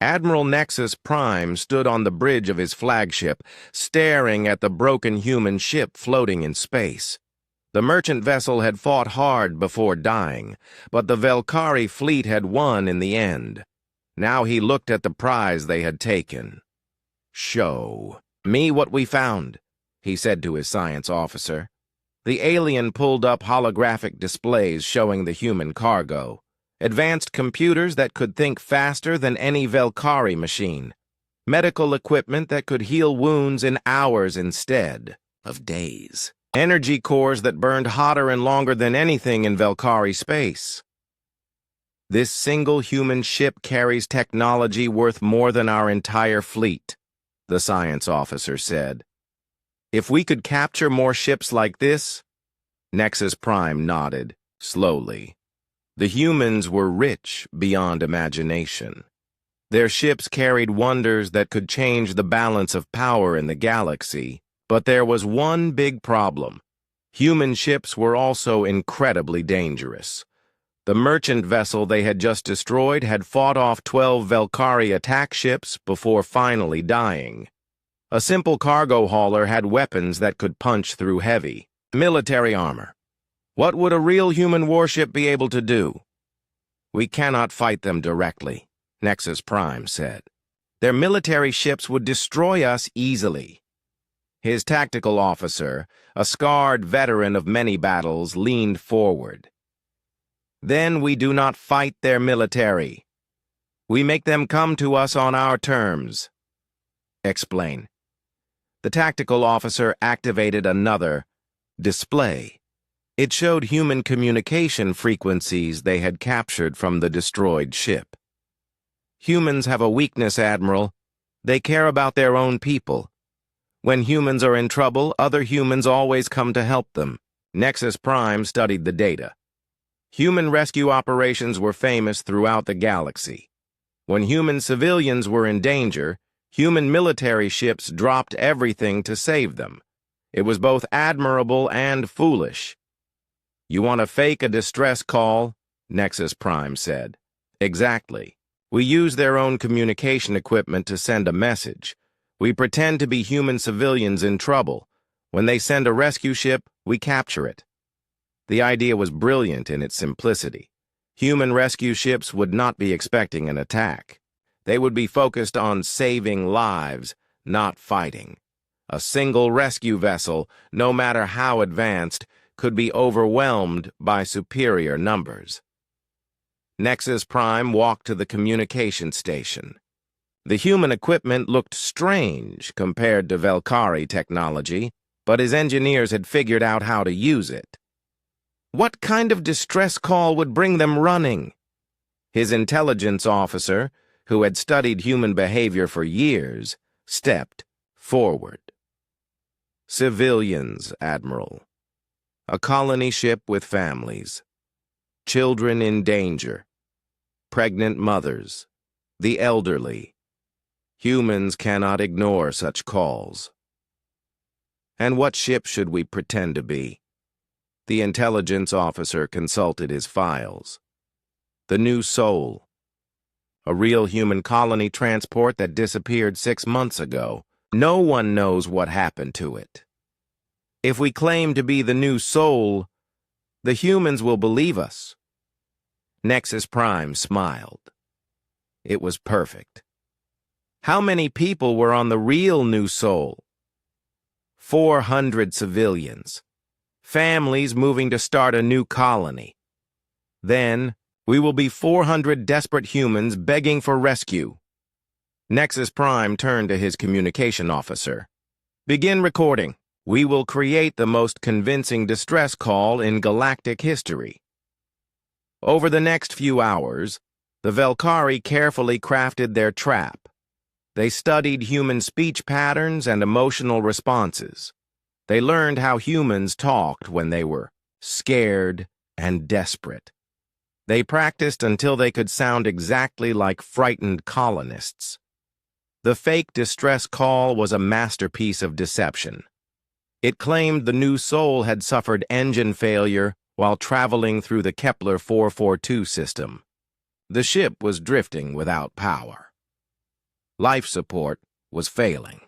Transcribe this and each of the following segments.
Admiral Nexus Prime stood on the bridge of his flagship, staring at the broken human ship floating in space. The merchant vessel had fought hard before dying, but the Velkari fleet had won in the end. Now he looked at the prize they had taken. "Show me what we found," he said to his science officer. The alien pulled up holographic displays showing the human cargo. Advanced computers that could think faster than any Velkari machine. Medical equipment that could heal wounds in hours instead of days. Energy cores that burned hotter and longer than anything in Velkari space. This single human ship carries technology worth more than our entire fleet, the science officer said. If we could capture more ships like this, Nexus Prime nodded, slowly. The humans were rich beyond imagination. Their ships carried wonders that could change the balance of power in the galaxy, but there was one big problem. Human ships were also incredibly dangerous. The merchant vessel they had just destroyed had fought off 12 Velkari attack ships before finally dying. A simple cargo hauler had weapons that could punch through heavy military armor. What would a real human warship be able to do? "We cannot fight them directly," Nexus Prime said. "Their military ships would destroy us easily." His tactical officer, a scarred veteran of many battles, leaned forward. "Then we do not fight their military. We make them come to us on our terms." "Explain." The tactical officer activated another display. It showed human communication frequencies they had captured from the destroyed ship. "Humans have a weakness, Admiral. They care about their own people. When humans are in trouble, other humans always come to help them." Nexus Prime studied the data. Human rescue operations were famous throughout the galaxy. When human civilians were in danger, human military ships dropped everything to save them. It was both admirable and foolish. "You want to fake a distress call?" Nexus Prime said. "Exactly. We use their own communication equipment to send a message. We pretend to be human civilians in trouble. When they send a rescue ship, we capture it." The idea was brilliant in its simplicity. Human rescue ships would not be expecting an attack. They would be focused on saving lives, not fighting. A single rescue vessel, no matter how advanced, could be overwhelmed by superior numbers. Nexus Prime walked to the communication station. The human equipment looked strange compared to Velkari technology, but his engineers had figured out how to use it. What kind of distress call would bring them running? His intelligence officer, who had studied human behavior for years, stepped forward. "Civilians, Admiral. A colony ship with families. Children in danger. Pregnant mothers. The elderly. Humans cannot ignore such calls." "And what ship should we pretend to be?" The intelligence officer consulted his files. "The New Soul. A real human colony transport that disappeared 6 months ago. No one knows what happened to it. If we claim to be the New Soul, the humans will believe us." Nexus Prime smiled. It was perfect. How many people were on the real New Soul? 400 civilians. Families moving to start a new colony. Then, we will be 400 desperate humans begging for rescue. Nexus Prime turned to his communication officer. "Begin recording. We will create the most convincing distress call in galactic history." Over the next few hours, the Velkari carefully crafted their trap. They studied human speech patterns and emotional responses. They learned how humans talked when they were scared and desperate. They practiced until they could sound exactly like frightened colonists. The fake distress call was a masterpiece of deception. It claimed the New Soul had suffered engine failure while traveling through the Kepler 442 system. The ship was drifting without power. Life support was failing.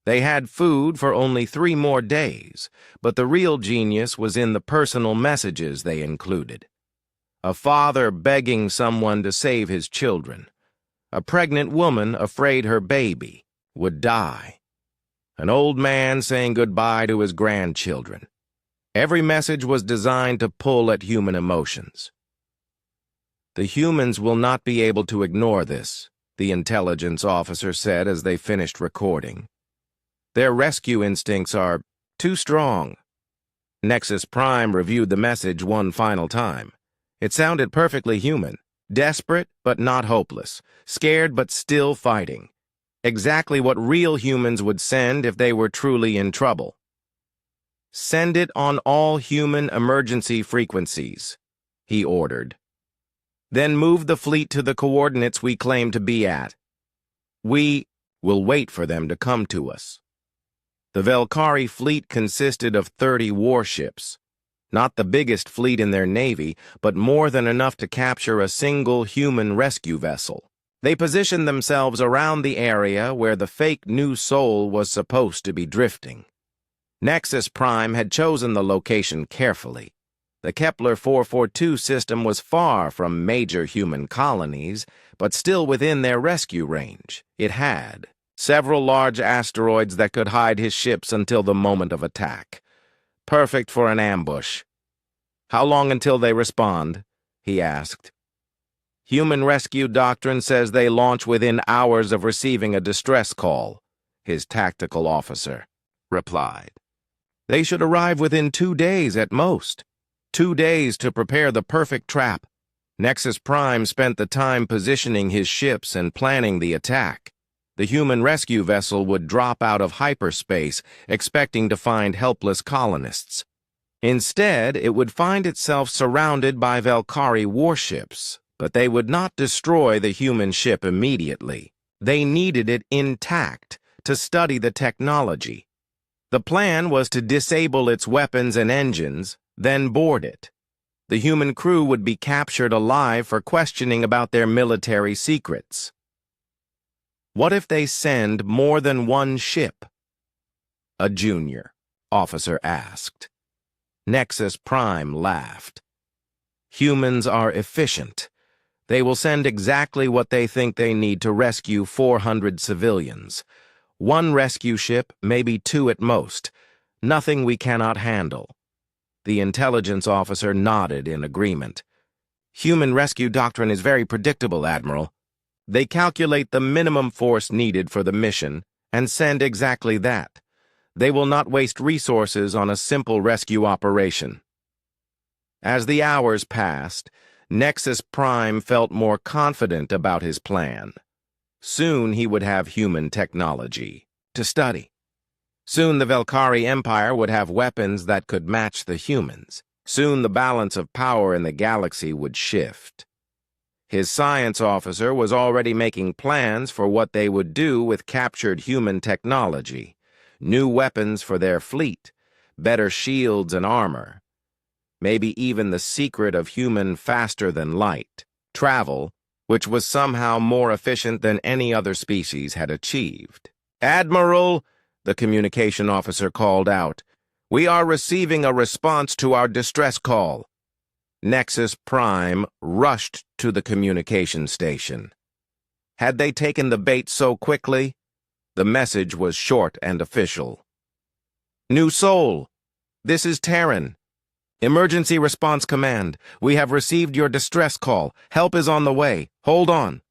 They had food for only 3 more days, but the real genius was in the personal messages they included. A father begging someone to save his children. A pregnant woman afraid her baby would die. An old man saying goodbye to his grandchildren. Every message was designed to pull at human emotions. The humans will not be able to ignore this, the intelligence officer said as they finished recording. Their rescue instincts are too strong. Nexus Prime reviewed the message one final time. It sounded perfectly human, desperate but not hopeless, scared but still fighting. Exactly what real humans would send if they were truly in trouble. "Send it on all human emergency frequencies," he ordered. "Then move the fleet to the coordinates we claim to be at. We will wait for them to come to us." The Velkari fleet consisted of 30 warships. Not the biggest fleet in their navy, but more than enough to capture a single human rescue vessel. They positioned themselves around the area where the fake New Soul was supposed to be drifting. Nexus Prime had chosen the location carefully. The Kepler 442 system was far from major human colonies, but still within their rescue range. It had several large asteroids that could hide his ships until the moment of attack. Perfect for an ambush. "How long until they respond?" he asked. "Human rescue doctrine says they launch within hours of receiving a distress call," his tactical officer replied. "They should arrive within 2 days at most. 2 days to prepare the perfect trap." Nexus Prime spent the time positioning his ships and planning the attack. The human rescue vessel would drop out of hyperspace, expecting to find helpless colonists. Instead, it would find itself surrounded by Velkari warships, but they would not destroy the human ship immediately. They needed it intact to study the technology. The plan was to disable its weapons and engines, then board it. The human crew would be captured alive for questioning about their military secrets. "What if they send more than one ship?" a junior officer asked. Nexus Prime laughed. "Humans are efficient. They will send exactly what they think they need to rescue 400 civilians. 1 rescue ship, maybe 2 at most. Nothing we cannot handle." The intelligence officer nodded in agreement. "Human rescue doctrine is very predictable, Admiral. They calculate the minimum force needed for the mission and send exactly that. They will not waste resources on a simple rescue operation." As the hours passed, Nexus Prime felt more confident about his plan. Soon he would have human technology to study. Soon the Velkari Empire would have weapons that could match the humans. Soon the balance of power in the galaxy would shift. His science officer was already making plans for what they would do with captured human technology. New weapons for their fleet, better shields and armor. Maybe even the secret of human faster-than-light travel, which was somehow more efficient than any other species had achieved. "Admiral," the communication officer called out, "we are receiving a response to our distress call." Nexus Prime rushed to the communication station. Had they taken the bait so quickly? The message was short and official. "New Soul, this is Terran. Emergency Response Command. We have received your distress call. Help is on the way. Hold on."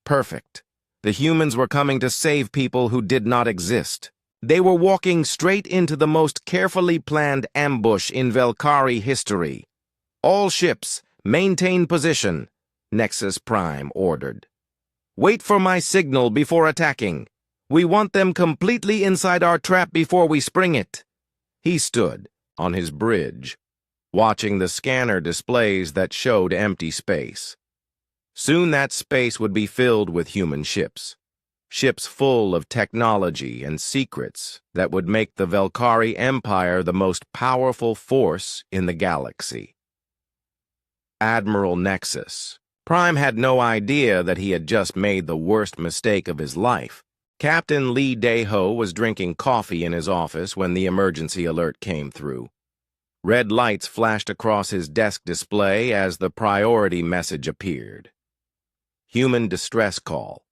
Perfect. The humans were coming to save people who did not exist. They were walking straight into the most carefully planned ambush in Velkari history. "All ships, maintain position," Nexus Prime ordered. "Wait for my signal before attacking. We want them completely inside our trap before we spring it." He stood on his bridge, watching the scanner displays that showed empty space. Soon that space would be filled with human ships. Ships full of technology and secrets that would make the Velkari Empire the most powerful force in the galaxy. Admiral Nexus Prime had no idea that he had just made the worst mistake of his life. Captain Lee Dae-ho was drinking coffee in his office when the emergency alert came through. Red lights flashed across his desk display as the priority message appeared. Human distress call.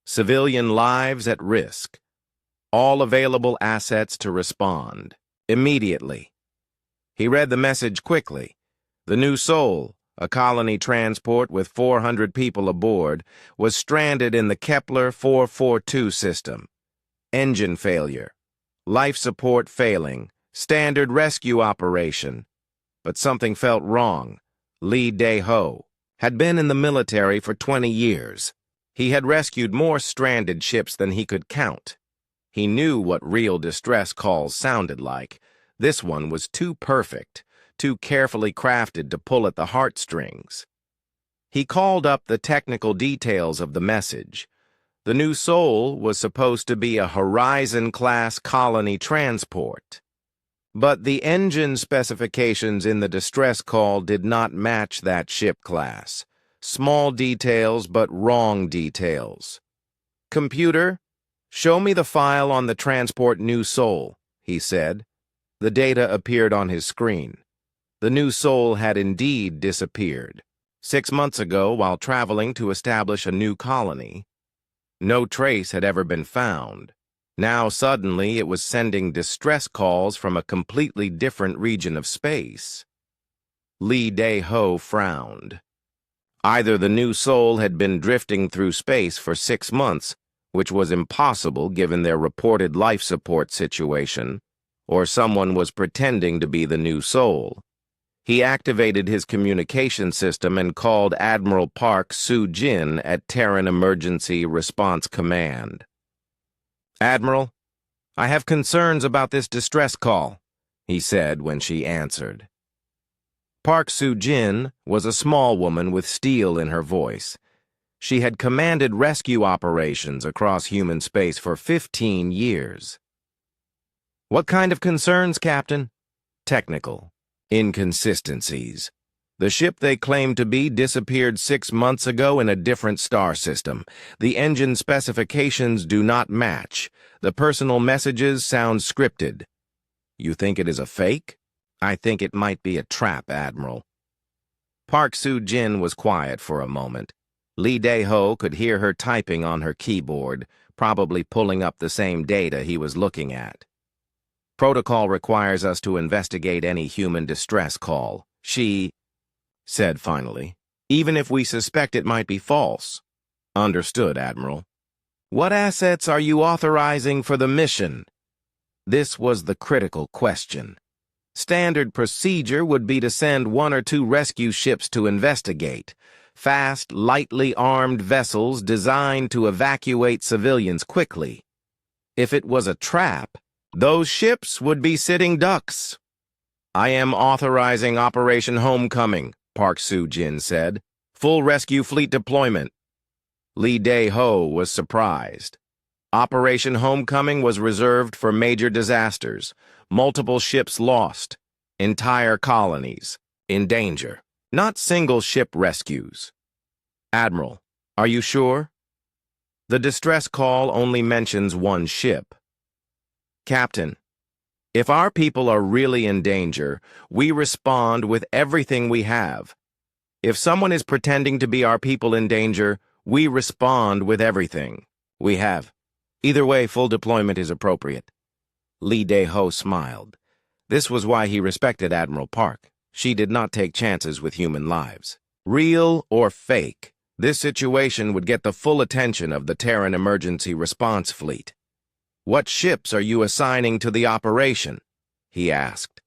Civilian lives at risk. All available assets to respond. Immediately. He read the message quickly. The New Soul, a colony transport with 400 people aboard, was stranded in the Kepler 442 system. Engine failure. Life support failing. Standard rescue operation. But something felt wrong. Lee Dae-ho had been in the military for 20 years. He had rescued more stranded ships than he could count. He knew what real distress calls sounded like. This one was too perfect, too carefully crafted to pull at the heartstrings. He called up the technical details of the message. The New Soul was supposed to be a Horizon-class colony transport. But the engine specifications in the distress call did not match that ship class. Small details, but wrong details. "Computer, show me the file on the transport New Soul," he said. The data appeared on his screen. The New Soul had indeed disappeared. 6 months ago, while traveling to establish a new colony, no trace had ever been found. Now suddenly it was sending distress calls from a completely different region of space. Lee Dae-ho frowned. Either the New Soul had been drifting through space for 6 months, which was impossible given their reported life support situation, or someone was pretending to be the New Soul. He activated his communication system and called Admiral Park Soo-jin at Terran Emergency Response Command. "Admiral, I have concerns about this distress call," he said when she answered. Park Soo-jin was a small woman with steel in her voice. She had commanded rescue operations across human space for 15 years. "What kind of concerns, Captain?" "Technical. Inconsistencies. The ship they claimed to be disappeared 6 months ago in a different star system. The engine specifications do not match. The personal messages sound scripted." "You think it is a fake?" "I think it might be a trap, Admiral." Park Soo-jin was quiet for a moment. Lee Dae-ho could hear her typing on her keyboard, probably pulling up the same data he was looking at. "Protocol requires us to investigate any human distress call," she said finally, "even if we suspect it might be false." "Understood, Admiral." "What assets are you authorizing for the mission?" This was the critical question. Standard procedure would be to send 1 or 2 rescue ships to investigate. Fast, lightly armed vessels designed to evacuate civilians quickly. If it was a trap, those ships would be sitting ducks. "I am authorizing Operation Homecoming," Park Soo-jin said. "Full rescue fleet deployment." Lee Dae-ho was surprised. Operation Homecoming was reserved for major disasters, multiple ships lost, entire colonies in danger, not single ship rescues. "Admiral, are you sure?" "The distress call only mentions 1 ship." "Captain, if our people are really in danger, we respond with everything we have. If someone is pretending to be our people in danger, we respond with everything we have. Either way, full deployment is appropriate." Lee Dae-ho smiled. This was why he respected Admiral Park. She did not take chances with human lives. Real or fake, this situation would get the full attention of the Terran Emergency Response Fleet. "What ships are you assigning to the operation?" he asked.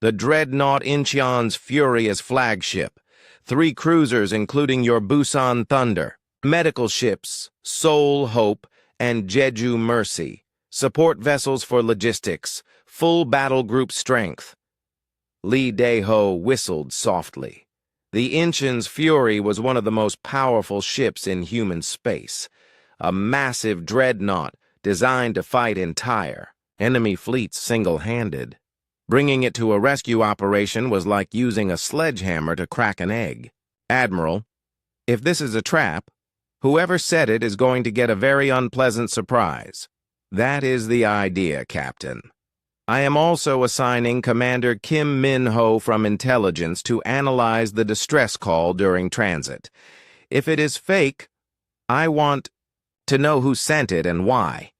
"The dreadnought Incheon's Furious flagship, 3 cruisers including your Busan Thunder, medical ships, Seoul Hope, and Jeju Mercy, support vessels for logistics, full battle group strength." Lee Dae-ho whistled softly. The Incheon's Fury was one of the most powerful ships in human space, a massive dreadnought designed to fight entire enemy fleets single-handed. Bringing it to a rescue operation was like using a sledgehammer to crack an egg. "Admiral, If this is a trap, whoever set it is going to get a very unpleasant surprise. That is the idea, Captain. I am also assigning Commander Kim Min-ho from Intelligence to analyze the distress call during transit. If it is fake, I want to know who sent it and why.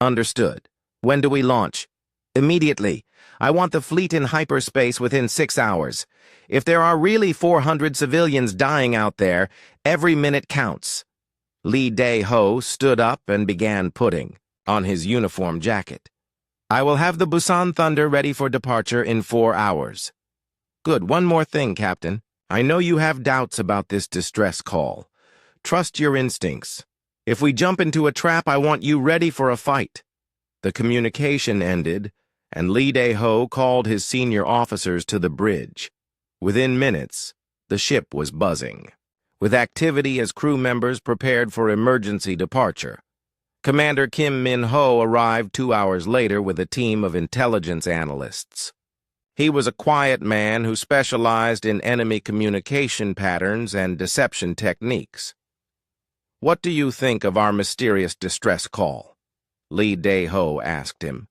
Understood. When do we launch? Immediately. I want the fleet in hyperspace within 6 hours. If there are really 400 civilians dying out there, every minute counts. Lee Dae-ho stood up and began putting on his uniform jacket. I will have the Busan Thunder ready for departure in 4 hours. Good. One more thing, Captain. I know you have doubts about this distress call. Trust your instincts. If we jump into a trap, I want you ready for a fight. The communication ended, and Lee Dae-ho called his senior officers to the bridge. Within minutes, the ship was buzzing, with activity as crew members prepared for emergency departure. Commander Kim Min-ho arrived 2 hours later with a team of intelligence analysts. He was a quiet man who specialized in enemy communication patterns and deception techniques. What do you think of our mysterious distress call? Lee Dae-ho asked him.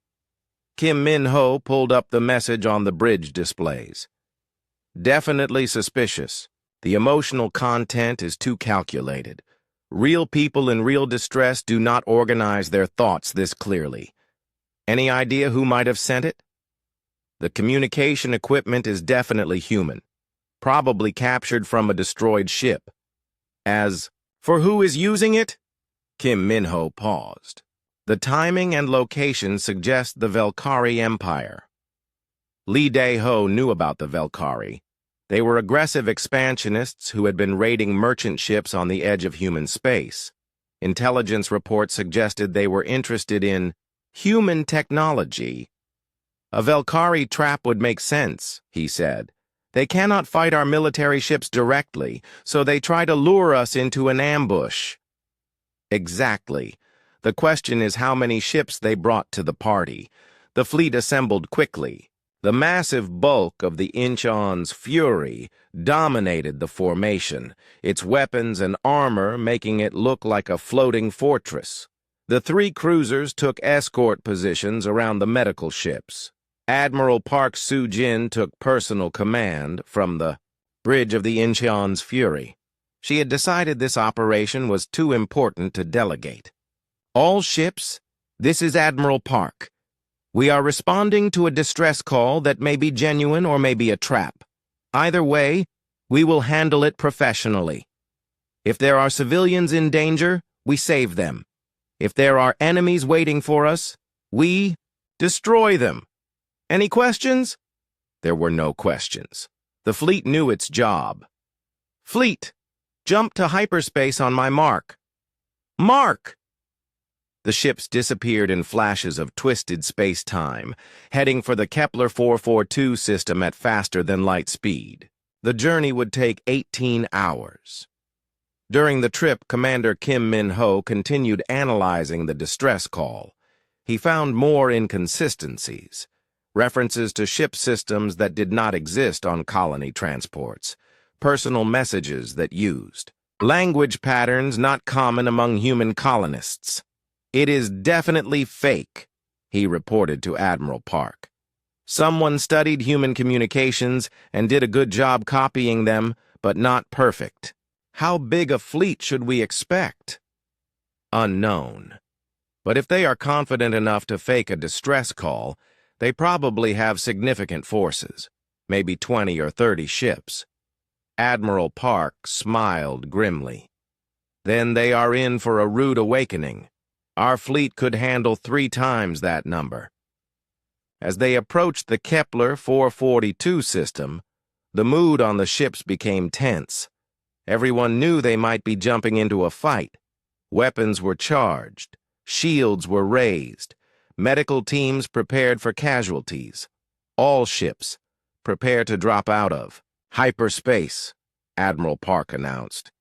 Kim Min-ho pulled up the message on the bridge displays. Definitely suspicious. The emotional content is too calculated. Real people in real distress do not organize their thoughts this clearly. Any idea who might have sent it? The communication equipment is definitely human, probably captured from a destroyed ship. As for who is using it? Kim Min-ho paused. The timing and location suggest the Velkari Empire. Lee Dae-ho knew about the Velkari. They were aggressive expansionists who had been raiding merchant ships on the edge of human space. Intelligence reports suggested they were interested in human technology. A Velkari trap would make sense, he said. They cannot fight our military ships directly, so they try to lure us into an ambush. Exactly. The question is how many ships they brought to the party. The fleet assembled quickly. The massive bulk of the Incheon's Fury dominated the formation, its weapons and armor making it look like a floating fortress. The 3 cruisers took escort positions around the medical ships. Admiral Park Soo-jin took personal command from the bridge of the Incheon's Fury. She had decided this operation was too important to delegate. All ships, this is Admiral Park. We are responding to a distress call that may be genuine or may be a trap. Either way, we will handle it professionally. If there are civilians in danger, we save them. If there are enemies waiting for us, we destroy them. Any questions? There were no questions. The fleet knew its job. Fleet, jump to hyperspace on my mark. Mark! The ships disappeared in flashes of twisted space-time, heading for the Kepler 442 system at faster-than-light speed. The journey would take 18 hours. During the trip, Commander Kim Min-ho continued analyzing the distress call. He found more inconsistencies, references to ship systems that did not exist on colony transports, personal messages that used, language patterns not common among human colonists. It is definitely fake, he reported to Admiral Park. Someone studied human communications and did a good job copying them, but not perfect. How big a fleet should we expect? Unknown. But if they are confident enough to fake a distress call, they probably have significant forces, maybe 20 or 30 ships. Admiral Park smiled grimly. Then they are in for a rude awakening. Our fleet could handle 3 times that number. As they approached the Kepler 442 system, the mood on the ships became tense. Everyone knew they might be jumping into a fight. Weapons were charged. Shields were raised. Medical teams prepared for casualties. All ships, prepare to drop out of hyperspace, Admiral Park announced.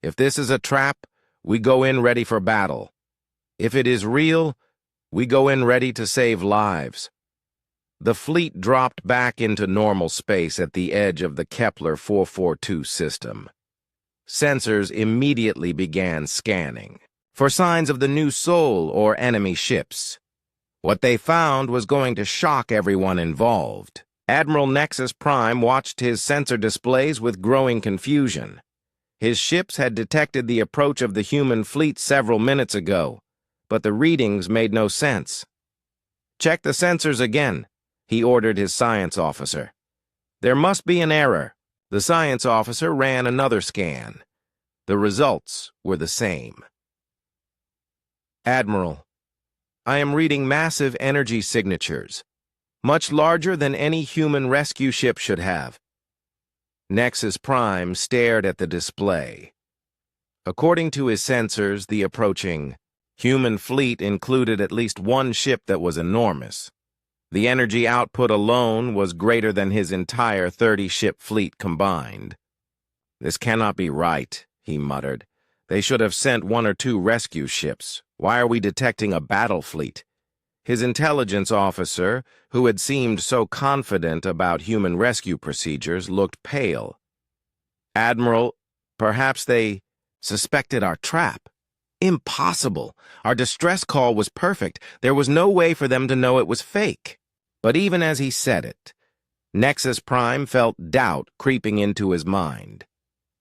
If this is a trap, we go in ready for battle. If it is real, we go in ready to save lives. The fleet dropped back into normal space at the edge of the Kepler 442 system. sensors immediately began scanning for signs of the new Sol or enemy ships. What they found was going to shock everyone involved. Admiral Nexus Prime watched his sensor displays with growing confusion. His ships had detected the approach of the human fleet several minutes ago, but the readings made no sense. "Check the sensors again," he ordered his science officer. "There must be an error." The science officer ran another scan. The results were the same. "Admiral, I am reading massive energy signatures, much larger than any human rescue ship should have." Nexus Prime stared at the display. According to his sensors, the approaching human fleet included at least one ship that was enormous. The energy output alone was greater than his entire 30-ship fleet combined. "This cannot be right," he muttered. "They should have sent one or two rescue ships. Why are we detecting a battle fleet?" His intelligence officer, who had seemed so confident about human rescue procedures, looked pale. "Admiral, perhaps they suspected our trap." "Impossible. Our distress call was perfect. There was no way for them to know it was fake." But even as he said it, Nexus Prime felt doubt creeping into his mind.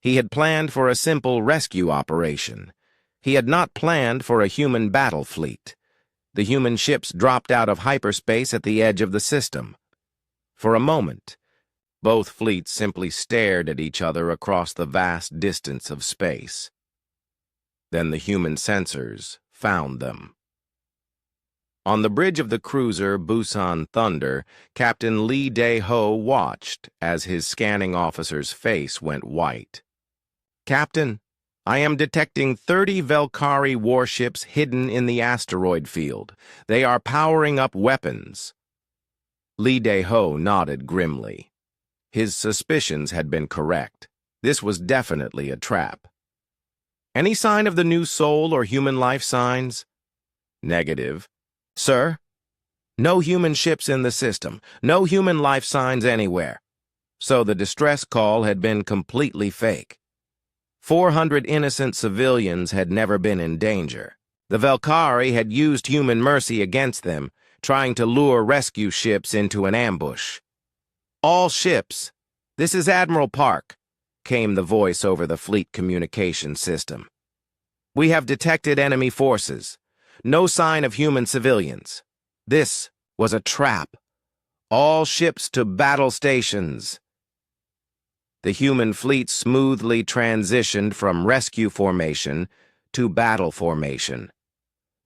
He had planned for a simple rescue operation. He had not planned for a human battle fleet. The human ships dropped out of hyperspace at the edge of the system. For a moment, both fleets simply stared at each other across the vast distance of space. Then the human sensors found them. On the bridge of the cruiser Busan Thunder, Captain Lee Dae-ho watched as his scanning officer's face went white. "Captain, I am detecting 30 Valkyrie warships hidden in the asteroid field. They are powering up weapons." Lee Dae-ho nodded grimly. His suspicions had been correct. This was definitely a trap. "Any sign of the new Sol or human life signs?" "Negative." "Sir, no human ships in the system, no human life signs anywhere." So the distress call had been completely fake. 400 innocent civilians had never been in danger. The Valkyrie had used human mercy against them, trying to lure rescue ships into an ambush. "All ships, this is Admiral Park," came the voice over the fleet communication system. "We have detected enemy forces. No sign of human civilians. This was a trap. All ships to battle stations." The human fleet smoothly transitioned from rescue formation to battle formation.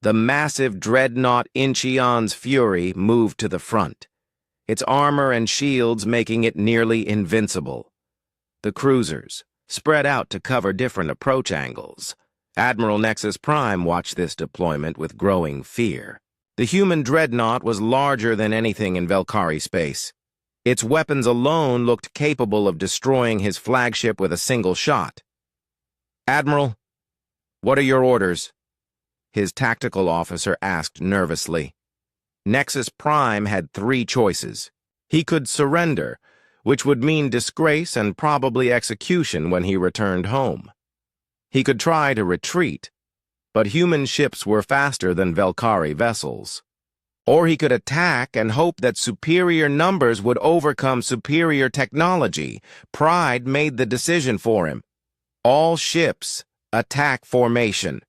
The massive dreadnought Incheon's Fury moved to the front, its armor and shields making it nearly invincible. The cruisers spread out to cover different approach angles. Admiral Nexus Prime watched this deployment with growing fear. The human dreadnought was larger than anything in Valkyrie space. Its weapons alone looked capable of destroying his flagship with a single shot. "Admiral, what are your orders?" his tactical officer asked nervously. Nexus Prime had 3 choices. He could surrender, which would mean disgrace and probably execution when he returned home. He could try to retreat, but human ships were faster than Valkyrie vessels. Or he could attack and hope that superior numbers would overcome superior technology. Pride made the decision for him. "All ships, attack formation.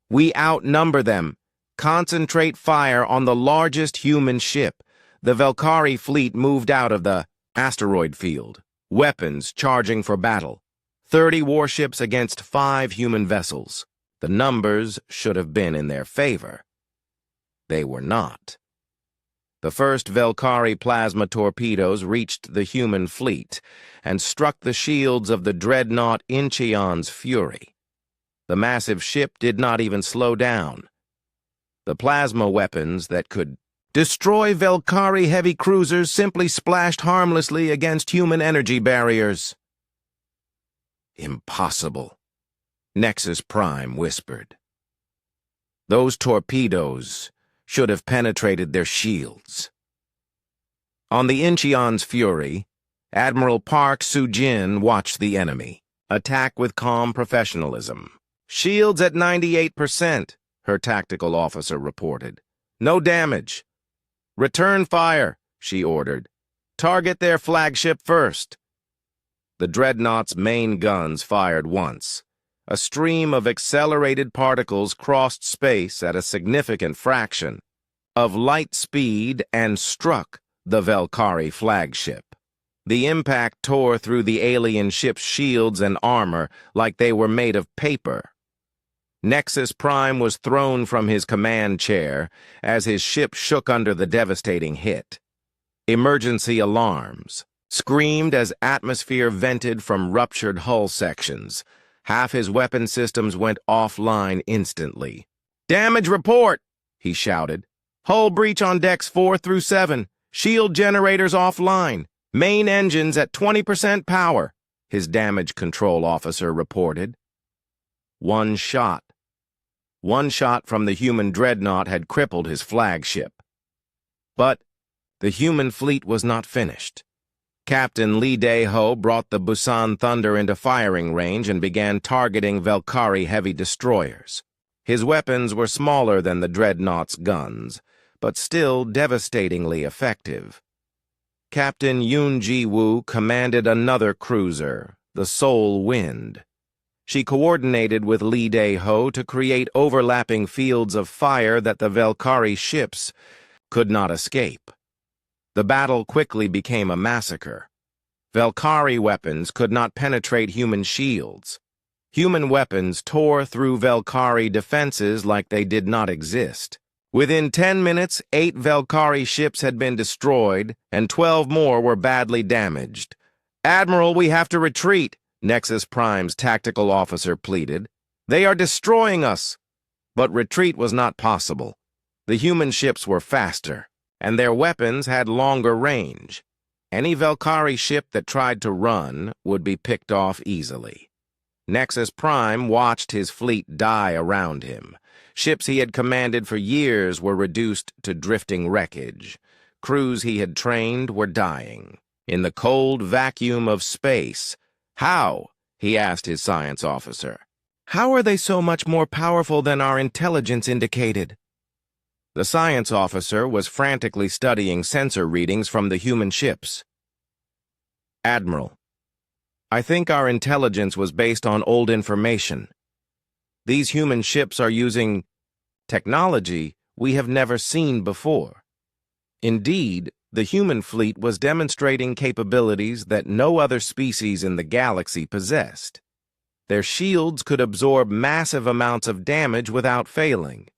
We outnumber them. Concentrate fire on the largest human ship." The Valkyrie fleet moved out of the asteroid field, weapons charging for battle. 30 warships against 5 human vessels. The numbers should have been in their favor. They were not. The first Valkyrie plasma torpedoes reached the human fleet and struck the shields of the dreadnought Incheon's Fury. The massive ship did not even slow down. The plasma weapons that could destroy Valkyrie heavy cruisers simply splashed harmlessly against human energy barriers. "Impossible," Nexus Prime whispered. "Those torpedoes should have penetrated their shields." On the Incheon's Fury, Admiral Park Soo-jin watched the enemy. Attack with calm professionalism. Shields at 98%, her tactical officer reported. No damage. Return fire, she ordered. Target their flagship first. The dreadnought's main guns fired once. A stream of accelerated particles crossed space at a significant fraction of light speed and struck the Valkyrie flagship. The impact tore through the alien ship's shields and armor like they were made of paper. Nexus Prime was thrown from his command chair as his ship shook under the devastating hit. Emergency alarms screamed as atmosphere vented from ruptured hull sections. Half his weapon systems went offline instantly. "Damage report!" he shouted. "Hull breach on decks 4 through 7. Shield generators offline. Main engines at 20% power," his damage control officer reported. One shot from the human dreadnought had crippled his flagship. But the human fleet was not finished. Captain Lee Dae-ho brought the Busan Thunder into firing range and began targeting Valkyrie heavy destroyers. His weapons were smaller than the dreadnought's guns, but still devastatingly effective. Captain Yoon Ji-woo commanded another cruiser, the Seoul Wind. She coordinated with Lee Dae-ho to create overlapping fields of fire that the Valkyrie ships could not escape. The battle quickly became a massacre. Valkyrie weapons could not penetrate human shields. Human weapons tore through Valkyrie defenses like they did not exist. Within 10 minutes, 8 Valkyrie ships had been destroyed, and 12 more were badly damaged. "Admiral, we have to retreat," Nexus Prime's tactical officer pleaded. "They are destroying us." But retreat was not possible. The human ships were faster, and their weapons had longer range. Any Valkyrie ship that tried to run would be picked off easily. Nexus Prime watched his fleet die around him. Ships he had commanded for years were reduced to drifting wreckage. Crews he had trained were dying. In the cold vacuum of space, "How?" he asked his science officer. "How are they so much more powerful than our intelligence indicated?" The science officer was frantically studying sensor readings from the human ships. "Admiral, I think our intelligence was based on old information. These human ships are using technology we have never seen before. Indeed, the human fleet was demonstrating capabilities that no other species in the galaxy possessed. Their shields could absorb massive amounts of damage without failing.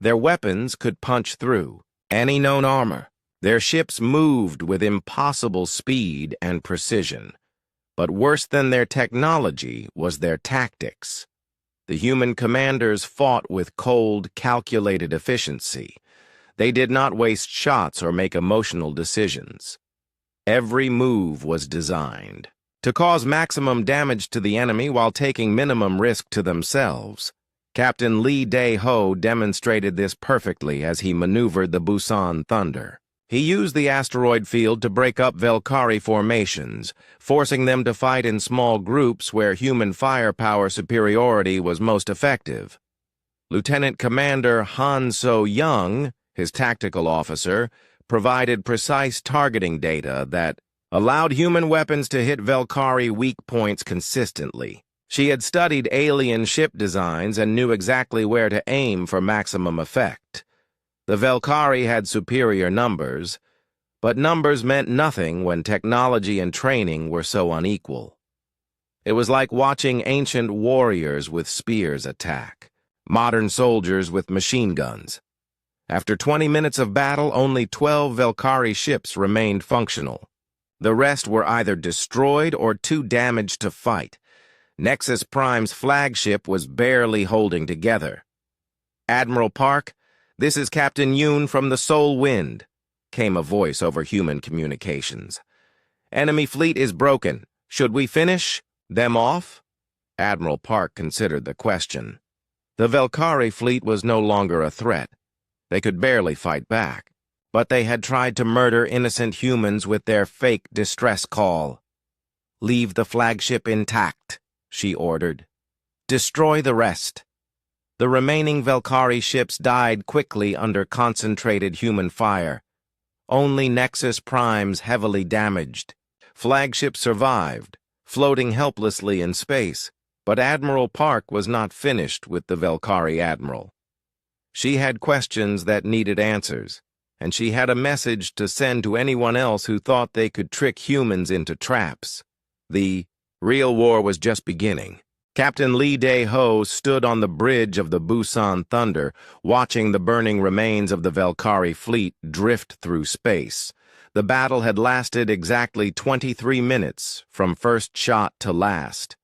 Their weapons could punch through any known armor. Their ships moved with impossible speed and precision. But worse than their technology was their tactics. The human commanders fought with cold, calculated efficiency. They did not waste shots or make emotional decisions. Every move was designed to cause maximum damage to the enemy while taking minimum risk to themselves. Captain Lee Dae-ho demonstrated this perfectly as he maneuvered the Busan Thunder. He used the asteroid field to break up Valkyrie formations, forcing them to fight in small groups where human firepower superiority was most effective. Lieutenant Commander Han So-young, his tactical officer, provided precise targeting data that allowed human weapons to hit Valkyrie weak points consistently. She had studied alien ship designs and knew exactly where to aim for maximum effect. The Valkyrie had superior numbers, but numbers meant nothing when technology and training were so unequal. It was like watching ancient warriors with spears attack, modern soldiers with machine guns. After 20 minutes of battle, only 12 Valkyrie ships remained functional. The rest were either destroyed or too damaged to fight. Nexus Prime's flagship was barely holding together. "Admiral Park, this is Captain Yoon from the Seoul Wind," came a voice over human communications. "Enemy fleet is broken. Should we finish them off?" Admiral Park considered the question. The Valkyrie fleet was no longer a threat. They could barely fight back, but they had tried to murder innocent humans with their fake distress call. "Leave the flagship intact," she ordered. "Destroy the rest." The remaining Velkari ships died quickly under concentrated human fire. Only Nexus Prime's heavily damaged. Flagship survived, floating helplessly in space, but Admiral Park was not finished with the Velkari Admiral. She had questions that needed answers, and she had a message to send to anyone else who thought they could trick humans into traps. The real war was just beginning. Captain Lee Dae-ho stood on the bridge of the Busan Thunder, watching the burning remains of the Velkari fleet drift through space. The battle had lasted exactly 23 minutes, from first shot to last.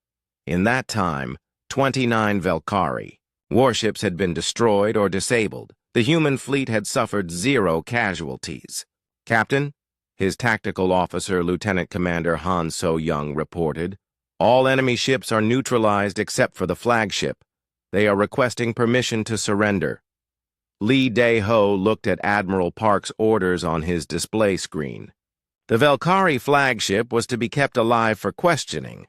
In that time, 29 Velkari warships had been destroyed or disabled. The human fleet had suffered 0 casualties. "Captain," his tactical officer, Lieutenant Commander Han So-young, reported, "all enemy ships are neutralized except for the flagship. They are requesting permission to surrender." Lee Dae-ho looked at Admiral Park's orders on his display screen. The Velkari flagship was to be kept alive for questioning,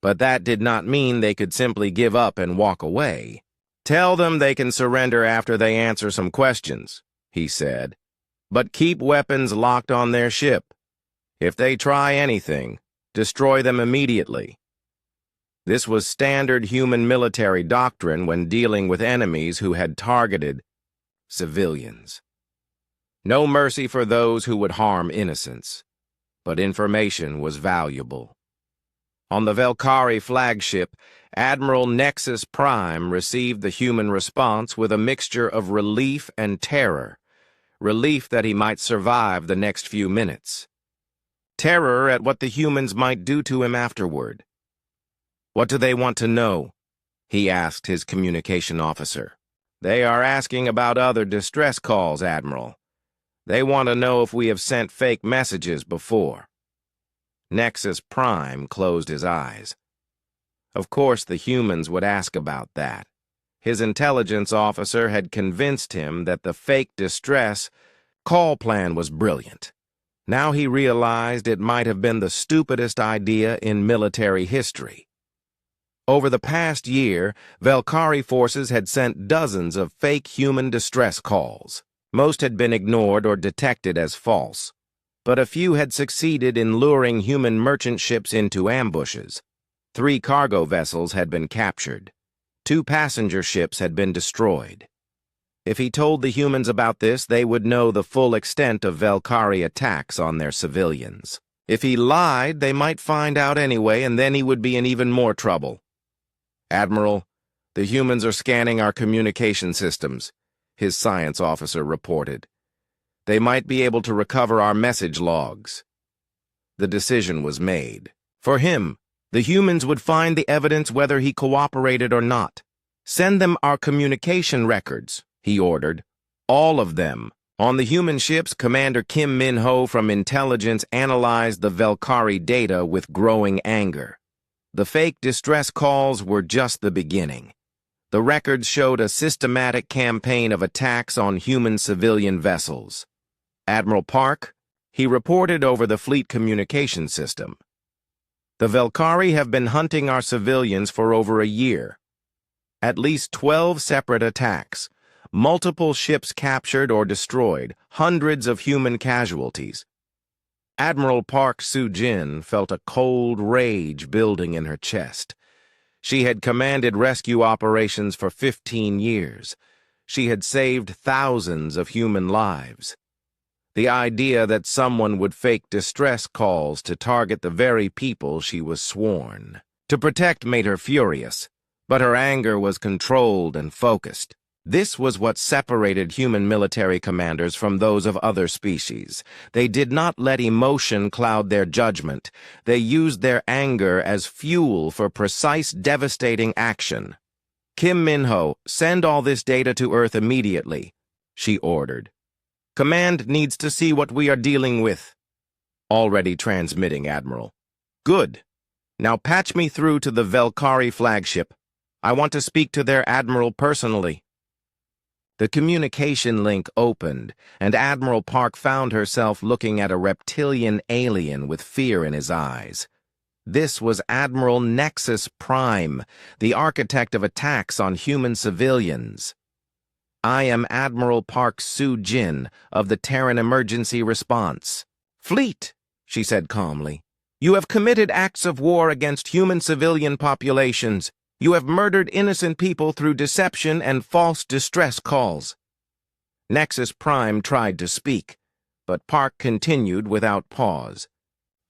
but that did not mean they could simply give up and walk away. "Tell them they can surrender after they answer some questions," he said, "but keep weapons locked on their ship. If they try anything, destroy them immediately." This was standard human military doctrine when dealing with enemies who had targeted civilians. No mercy for those who would harm innocents, but information was valuable. On the Velkari flagship, Admiral Nexus Prime received the human response with a mixture of relief and terror. Relief that he might survive the next few minutes. Terror at what the humans might do to him afterward. "What do they want to know?" he asked his communication officer. "They are asking about other distress calls, Admiral. They want to know if we have sent fake messages before." Nexus Prime closed his eyes. Of course the humans would ask about that. His intelligence officer had convinced him that the fake distress call plan was brilliant. Now he realized it might have been the stupidest idea in military history. Over the past year, Velkari forces had sent dozens of fake human distress calls. Most had been ignored or detected as false, but a few had succeeded in luring human merchant ships into ambushes. 3 cargo vessels had been captured. 2 passenger ships had been destroyed. If he told the humans about this, they would know the full extent of Velkari attacks on their civilians. If he lied, they might find out anyway, and then he would be in even more trouble. "Admiral, the humans are scanning our communication systems," his science officer reported. "They might be able to recover our message logs." The decision was made. For him, the humans would find the evidence whether he cooperated or not. "Send them our communication records," he ordered. "All of them." On the human ships, Commander Kim Min-ho from Intelligence analyzed the Velkari data with growing anger. The fake distress calls were just the beginning. The records showed a systematic campaign of attacks on human civilian vessels. "Admiral Park," he reported over the fleet communication system. "The Velkari have been hunting our civilians for over a year. At least 12 separate attacks, multiple ships captured or destroyed, hundreds of human casualties." Admiral Park Soo-jin felt a cold rage building in her chest. She had commanded rescue operations for 15 years. She had saved thousands of human lives. The idea that someone would fake distress calls to target the very people she was sworn to protect made her furious, but her anger was controlled and focused. This was what separated human military commanders from those of other species. They did not let emotion cloud their judgment. They used their anger as fuel for precise, devastating action. "Kim Min-ho, send all this data to Earth immediately," she ordered. "Command needs to see what we are dealing with." "Already transmitting, Admiral." "Good. Now patch me through to the Velkari flagship. I want to speak to their admiral personally." The communication link opened, and Admiral Park found herself looking at a reptilian alien with fear in his eyes. This was Admiral Nexus Prime, the architect of attacks on human civilians. I am Admiral Park Soo-jin of the Terran Emergency Response. Fleet, she said calmly. You have committed acts of war against human civilian populations. You have murdered innocent people through deception and false distress calls. Nexus Prime tried to speak, but Park continued without pause.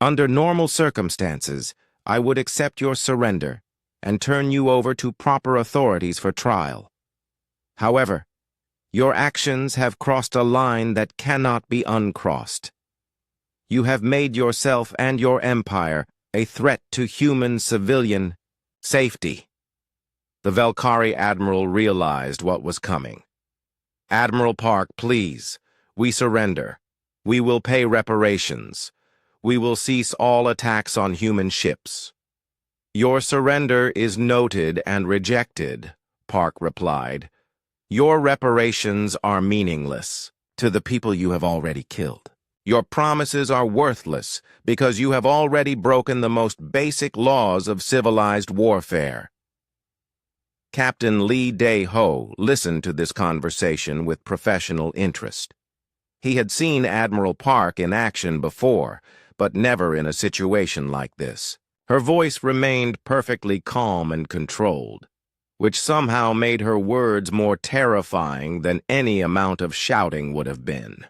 Under normal circumstances, I would accept your surrender and turn you over to proper authorities for trial. However, your actions have crossed a line that cannot be uncrossed. You have made yourself and your empire a threat to human civilian safety. The Velkari Admiral realized what was coming. Admiral Park, please, we surrender. We will pay reparations. We will cease all attacks on human ships. Your surrender is noted and rejected, Park replied. Your reparations are meaningless to the people you have already killed. Your promises are worthless because you have already broken the most basic laws of civilized warfare. Captain Lee Dae-ho listened to this conversation with professional interest. He had seen Admiral Park in action before, but never in a situation like this. Her voice remained perfectly calm and controlled, which somehow made her words more terrifying than any amount of shouting would have been.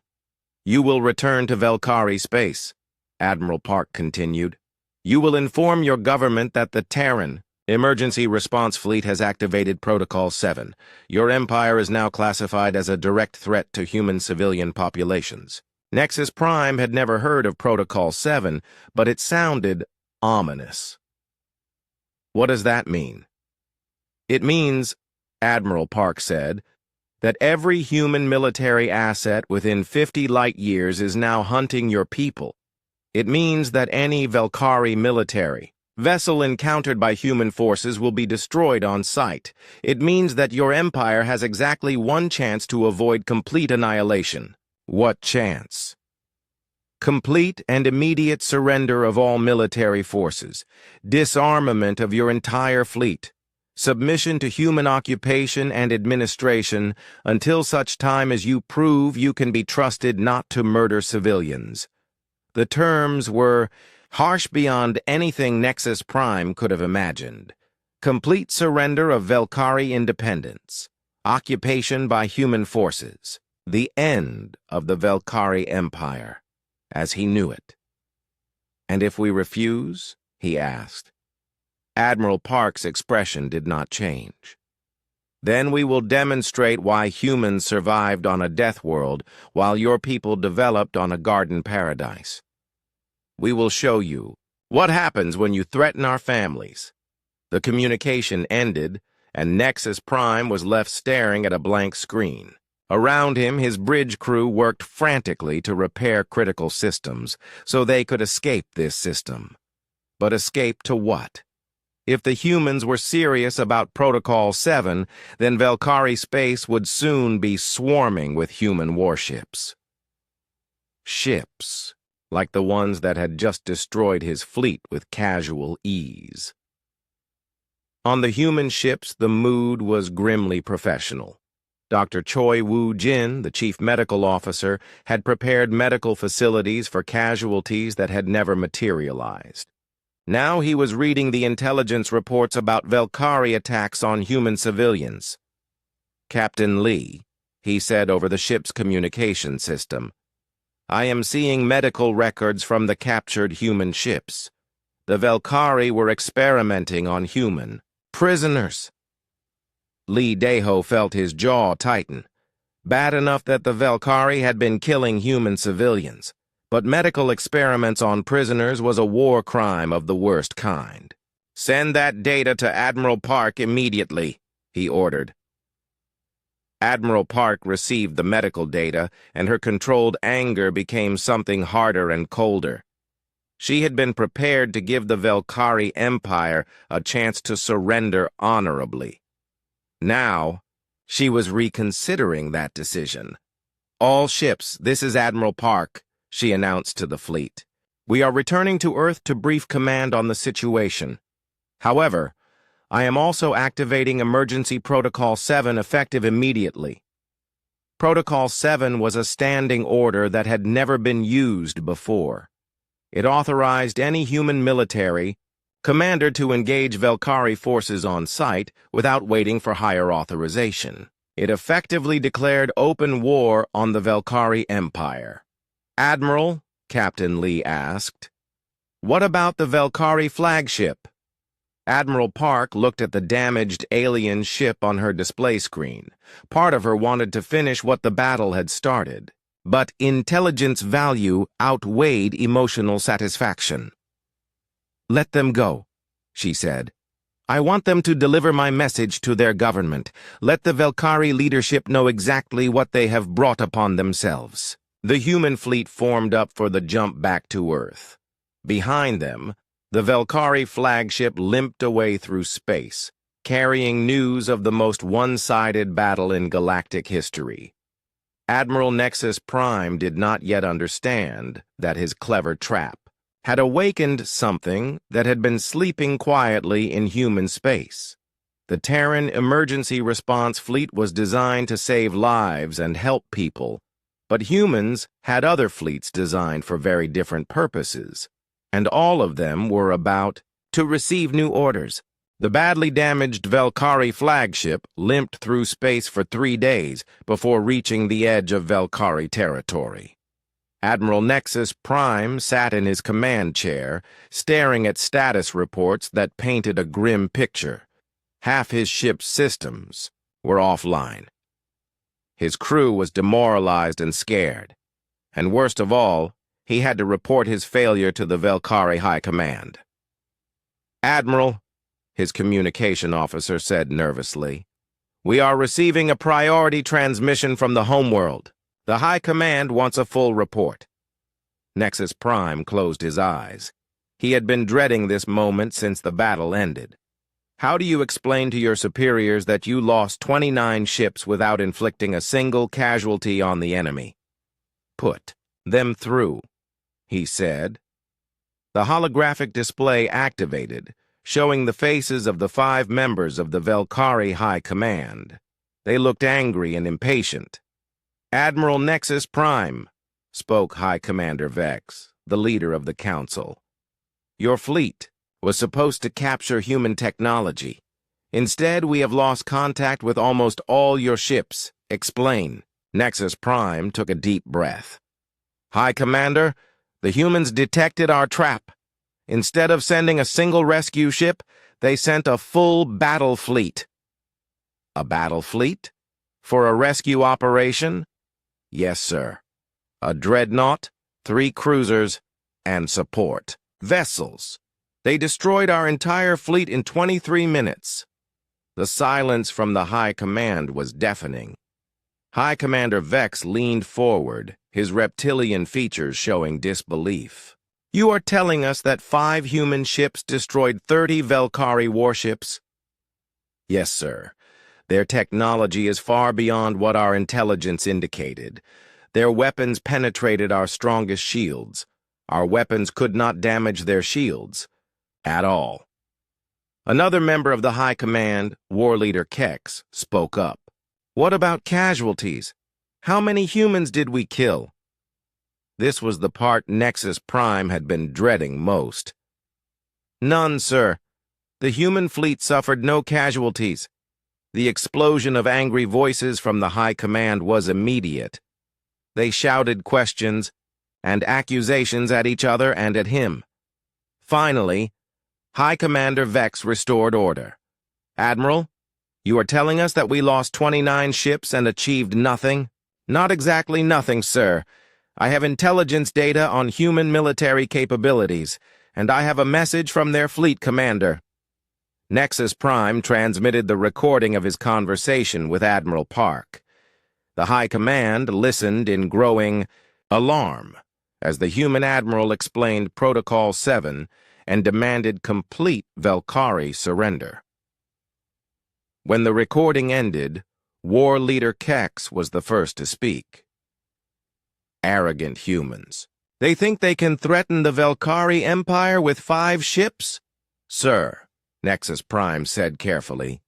You will return to Velkari space, Admiral Park continued. You will inform your government that the Terran Emergency Response Fleet has activated Protocol 7. Your empire is now classified as a direct threat to human civilian populations. Nexus Prime had never heard of Protocol 7, but it sounded ominous. What does that mean? It means, Admiral Park said, that every human military asset within 50 light years is now hunting your people. It means that any Velkari military vessel encountered by human forces will be destroyed on sight. It means that your empire has exactly one chance to avoid complete annihilation. What chance? Complete and immediate surrender of all military forces, disarmament of your entire fleet, submission to human occupation and administration until such time as you prove you can be trusted not to murder civilians. The terms were harsh beyond anything Nexus Prime could have imagined. Complete surrender of Velkari independence, occupation by human forces, the end of the Velkari Empire, as he knew it. And if we refuse? He asked. Admiral Park's expression did not change. Then we will demonstrate why humans survived on a death world while your people developed on a garden paradise. We will show you what happens when you threaten our families. The communication ended, and Nexus Prime was left staring at a blank screen. Around him, his bridge crew worked frantically to repair critical systems so they could escape this system. But escape to what? If the humans were serious about Protocol 7, then Velkari space would soon be swarming with human warships. Ships, like the ones that had just destroyed his fleet with casual ease. On the human ships, the mood was grimly professional. Dr. Choi Woo-jin, the chief medical officer, had prepared medical facilities for casualties that had never materialized. Now he was reading the intelligence reports about Velkari attacks on human civilians. Captain Lee, he said over the ship's communication system, I am seeing medical records from the captured human ships. The Velkari were experimenting on human prisoners. Lee Dae-ho felt his jaw tighten. Bad enough that the Velkari had been killing human civilians. But medical experiments on prisoners was a war crime of the worst kind. Send that data to Admiral Park immediately, he ordered. Admiral Park received the medical data, and her controlled anger became something harder and colder. She had been prepared to give the Velkari Empire a chance to surrender honorably. Now, she was reconsidering that decision. All ships, this is Admiral Park, she announced to the fleet. We are returning to Earth to brief command on the situation. However, I am also activating Emergency Protocol 7 effective immediately. Protocol 7 was a standing order that had never been used before. It authorized any human military commander to engage Velkari forces on site without waiting for higher authorization. It effectively declared open war on the Velkari Empire. "Admiral," Captain Lee asked, "what about the Velkari flagship?" Admiral Park looked at the damaged alien ship on her display screen. Part of her wanted to finish what the battle had started, but intelligence value outweighed emotional satisfaction. "Let them go," she said. "I want them to deliver my message to their government. Let the Velkari leadership know exactly what they have brought upon themselves." The human fleet formed up for the jump back to Earth. Behind them, the Velkari flagship limped away through space, carrying news of the most one-sided battle in galactic history. Admiral Nexus Prime did not yet understand that his clever trap had awakened something that had been sleeping quietly in human space. The Terran Emergency Response Fleet was designed to save lives and help people, but humans had other fleets designed for very different purposes, and all of them were about to receive new orders. The badly damaged Velkari flagship limped through space for 3 days before reaching the edge of Velkari territory. Admiral Nexus Prime sat in his command chair, staring at status reports that painted a grim picture. Half his ship's systems were offline. His crew was demoralized and scared, and worst of all, he had to report his failure to the Velkari High Command. "Admiral," his communication officer said nervously, "we are receiving a priority transmission from the homeworld. The High Command wants a full report." Nexus Prime closed his eyes. He had been dreading this moment since the battle ended. "How do you explain to your superiors that you lost 29 ships without inflicting a single casualty on the enemy?" "Put them through," he said. The holographic display activated, showing the faces of the 5 members of the Velkari High Command. They looked angry and impatient. "Admiral Nexus Prime," spoke High Commander Vex, the leader of the Council. "Your fleet was supposed to capture human technology. Instead, we have lost contact with almost all your ships. Explain." Nexus Prime took a deep breath. "High Commander, the humans detected our trap. Instead of sending a single rescue ship, they sent a full battle fleet." "A battle fleet? For a rescue operation?" "Yes, sir. A dreadnought, 3 cruisers, and support vessels. They destroyed our entire fleet in 23 minutes. The silence from the High Command was deafening. High Commander Vex leaned forward, his reptilian features showing disbelief. "You are telling us that 5 human ships destroyed 30 Velkari warships?" "Yes, sir. Their technology is far beyond what our intelligence indicated. Their weapons penetrated our strongest shields. Our weapons could not damage their shields at all." Another member of the High Command, War Leader Kex, spoke up. "What about casualties? How many humans did we kill?" This was the part Nexus Prime had been dreading most. "None, sir. The human fleet suffered no casualties." The explosion of angry voices from the High Command was immediate. They shouted questions and accusations at each other and at him. Finally, High Commander Vex restored order. "Admiral, you are telling us that we lost 29 ships and achieved nothing?" "Not exactly nothing, sir. I have intelligence data on human military capabilities, and I have a message from their fleet commander." Nexus Prime transmitted the recording of his conversation with Admiral Park. The High Command listened in growing alarm as the human admiral explained Protocol 7 and demanded complete Velkari surrender. When the recording ended, War Leader Kex was the first to speak. "Arrogant humans. They think they can threaten the Velkari Empire with 5 ships? Sir, Nexus Prime said carefully,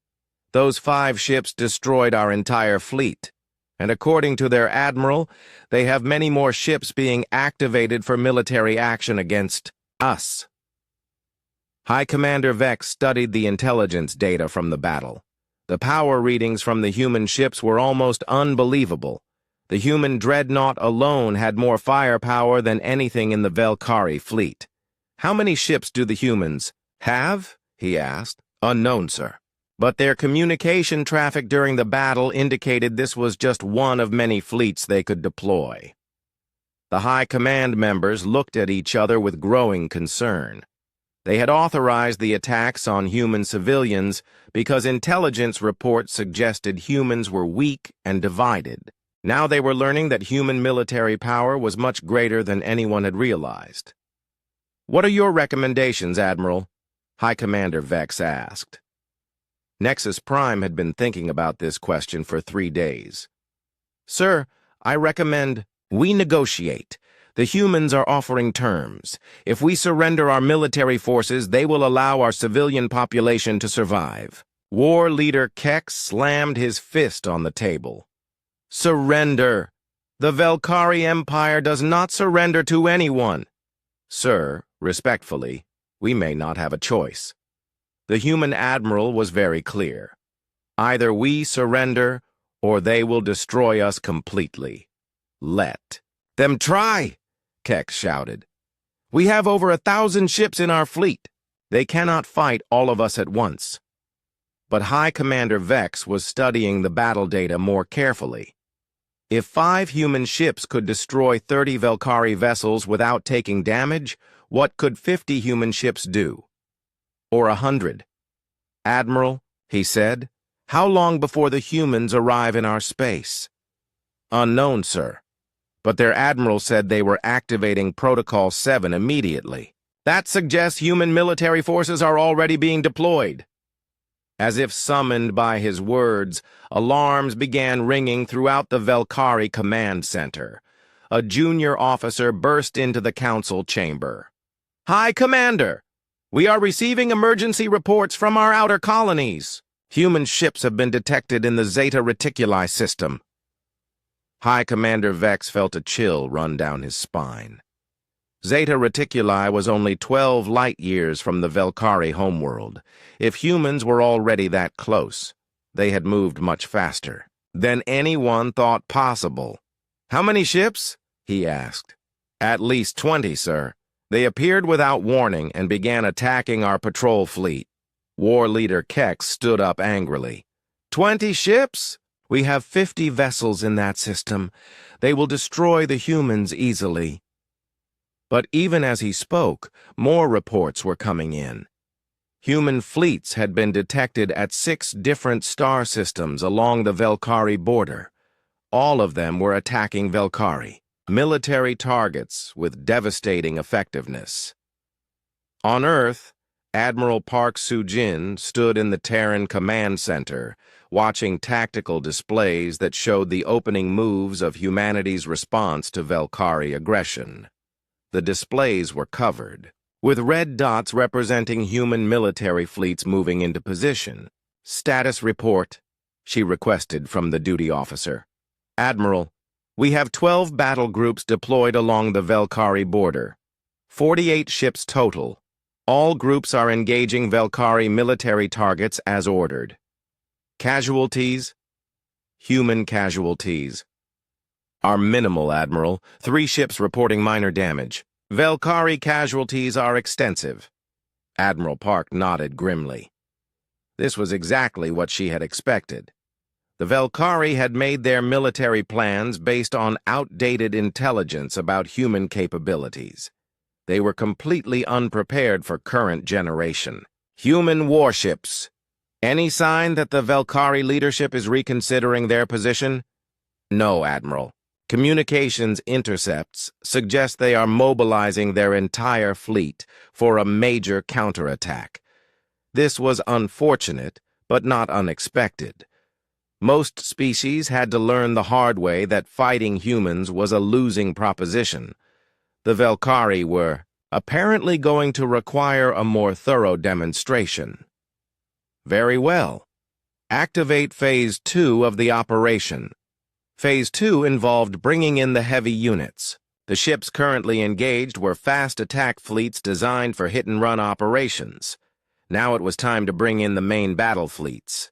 those 5 ships destroyed our entire fleet, and according to their admiral, they have many more ships being activated for military action against us. High Commander Vex studied the intelligence data from the battle. The power readings from the human ships were almost unbelievable. The human dreadnought alone had more firepower than anything in the Velkari fleet. How many ships do the humans have? He asked. Unknown, sir. But their communication traffic during the battle indicated this was just one of many fleets they could deploy. The High Command members looked at each other with growing concern. They had authorized the attacks on human civilians because intelligence reports suggested humans were weak and divided. Now they were learning that human military power was much greater than anyone had realized. What are your recommendations, Admiral? High Commander Vex asked. Nexus Prime had been thinking about this question for 3 days. Sir, I recommend we negotiate. The humans are offering terms. If we surrender our military forces, they will allow our civilian population to survive. War leader Keck slammed his fist on the table. Surrender! The Velkari Empire does not surrender to anyone. Sir, respectfully, we may not have a choice. The human admiral was very clear. Either we surrender, or they will destroy us completely. Let them try, Keck shouted. We have over 1,000 ships in our fleet. They cannot fight all of us at once. But High Commander Vex was studying the battle data more carefully. If 5 human ships could destroy 30 Velkari vessels without taking damage, what could 50 human ships do? Or 100? Admiral, he said, how long before the humans arrive in our space? Unknown, sir. But their admiral said they were activating Protocol 7 immediately. That suggests human military forces are already being deployed. As if summoned by his words, alarms began ringing throughout the Velkari command center. A junior officer burst into the council chamber. High Commander! We are receiving emergency reports from our outer colonies. Human ships have been detected in the Zeta Reticuli system. High Commander Vex felt a chill run down his spine. Zeta Reticuli was only 12 light-years from the Velkari homeworld. If humans were already that close, they had moved much faster than anyone thought possible. How many ships? He asked. At least 20, sir. They appeared without warning and began attacking our patrol fleet. War leader Keck stood up angrily. 20 ships? We have 50 vessels in that system. They will destroy the humans easily. But even as he spoke, more reports were coming in. Human fleets had been detected at 6 different star systems along the Velkari border. All of them were attacking Velkari, military targets with devastating effectiveness. On Earth, Admiral Park Soo-jin stood in the Terran Command Center, watching tactical displays that showed the opening moves of humanity's response to Velkari aggression. The displays were covered, with red dots representing human military fleets moving into position. Status report, she requested from the duty officer. Admiral, we have 12 battle groups deployed along the Velkari border. 48 ships total. All groups are engaging Velkari military targets as ordered. Casualties? Human casualties are minimal, Admiral. 3 ships reporting minor damage. Velkari casualties are extensive. Admiral Park nodded grimly. This was exactly what she had expected. The Velkari had made their military plans based on outdated intelligence about human capabilities. They were completely unprepared for current generation. Human warships. Any sign that the Velkari leadership is reconsidering their position? No, Admiral. Communications intercepts suggest they are mobilizing their entire fleet for a major counterattack. This was unfortunate, but not unexpected. Most species had to learn the hard way that fighting humans was a losing proposition. The Velkari were apparently going to require a more thorough demonstration. Very well. Activate Phase 2 of the operation. Phase 2 involved bringing in the heavy units. The ships currently engaged were fast attack fleets designed for hit-and-run operations. Now it was time to bring in the main battle fleets.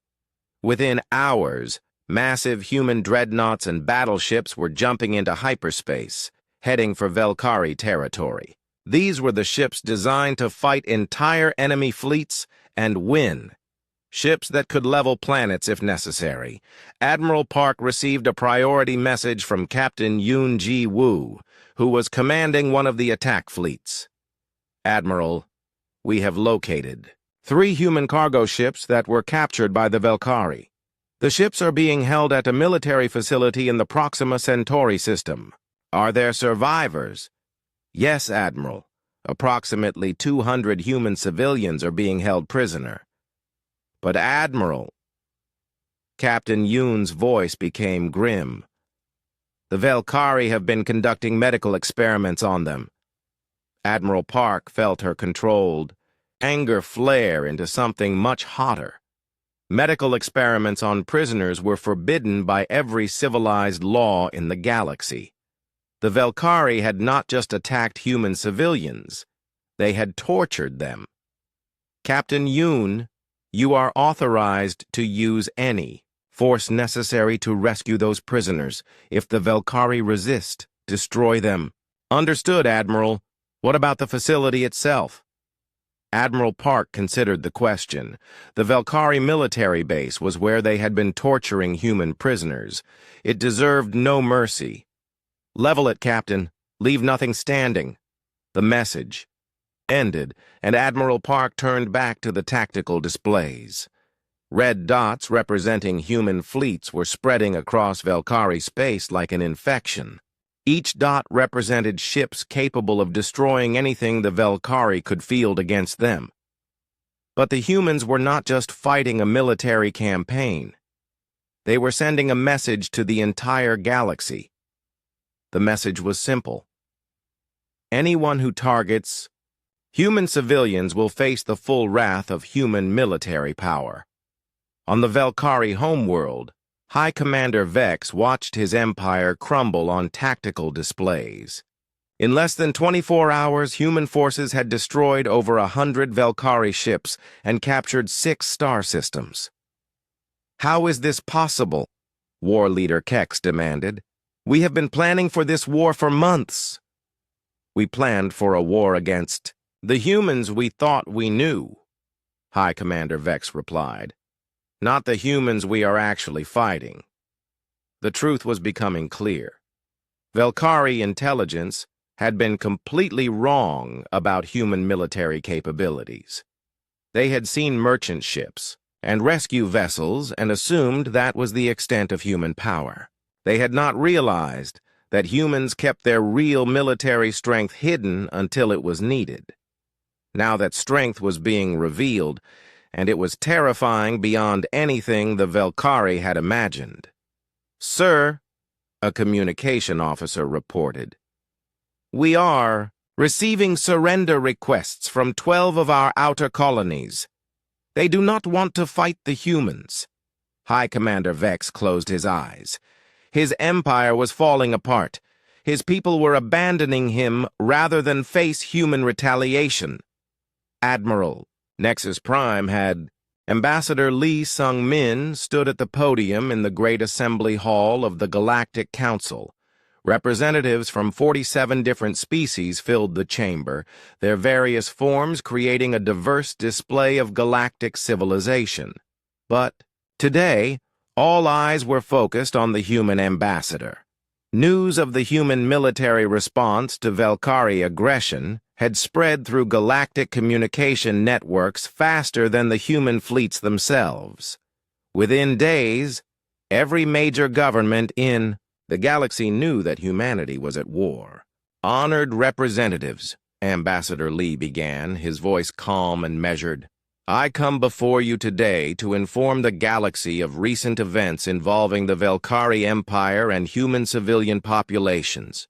Within hours, massive human dreadnoughts and battleships were jumping into hyperspace, heading for Velkari territory. These were the ships designed to fight entire enemy fleets and win. Ships that could level planets if necessary. Admiral Park received a priority message from Captain Yoon Ji-woo, who was commanding one of the attack fleets. Admiral, we have located 3 human cargo ships that were captured by the Velkari. The ships are being held at a military facility in the Proxima Centauri system. Are there survivors? Yes, Admiral. Approximately 200 human civilians are being held prisoner. But Admiral, Captain Yoon's voice became grim. The Velkari have been conducting medical experiments on them. Admiral Park felt her controlled anger flare into something much hotter. Medical experiments on prisoners were forbidden by every civilized law in the galaxy. The Velkari had not just attacked human civilians, they had tortured them. Captain Yoon, you are authorized to use any force necessary to rescue those prisoners. If the Velkari resist, destroy them. Understood, Admiral. What about the facility itself? Admiral Park considered the question. The Velkari military base was where they had been torturing human prisoners. It deserved no mercy. Level it, Captain. Leave nothing standing. The message ended, and Admiral Park turned back to the tactical displays. Red dots representing human fleets were spreading across Velkari space like an infection. Each dot represented ships capable of destroying anything the Velkari could field against them. But the humans were not just fighting a military campaign. They were sending a message to the entire galaxy. The message was simple. Anyone who targets human civilians will face the full wrath of human military power. On the Velkari homeworld, High Commander Vex watched his empire crumble on tactical displays. In less than 24 hours, human forces had destroyed over 100 Velkari ships and captured 6 star systems. How is this possible? War Leader Kex demanded. We have been planning for this war for months. We planned for a war against the humans we thought we knew, High Commander Vex replied. Not the humans we are actually fighting. The truth was becoming clear. Velkari intelligence had been completely wrong about human military capabilities. They had seen merchant ships and rescue vessels and assumed that was the extent of human power. They had not realized that humans kept their real military strength hidden until it was needed. Now that strength was being revealed, and it was terrifying beyond anything the Velkari had imagined. Sir, a communication officer reported, we are receiving surrender requests from 12 of our outer colonies. They do not want to fight the humans. High Commander Vex closed his eyes. His empire was falling apart. His people were abandoning him rather than face human retaliation. Admiral, Nexus Prime had Ambassador Lee Sung-min stood at the podium in the Great Assembly Hall of the Galactic Council. Representatives from 47 different species filled the chamber, their various forms creating a diverse display of galactic civilization. But today, all eyes were focused on the human ambassador. News of the human military response to Velkari aggression had spread through galactic communication networks faster than the human fleets themselves. Within days, every major government in the galaxy knew that humanity was at war. Honored representatives, Ambassador Lee began, his voice calm and measured. I come before you today to inform the galaxy of recent events involving the Velkari Empire and human civilian populations.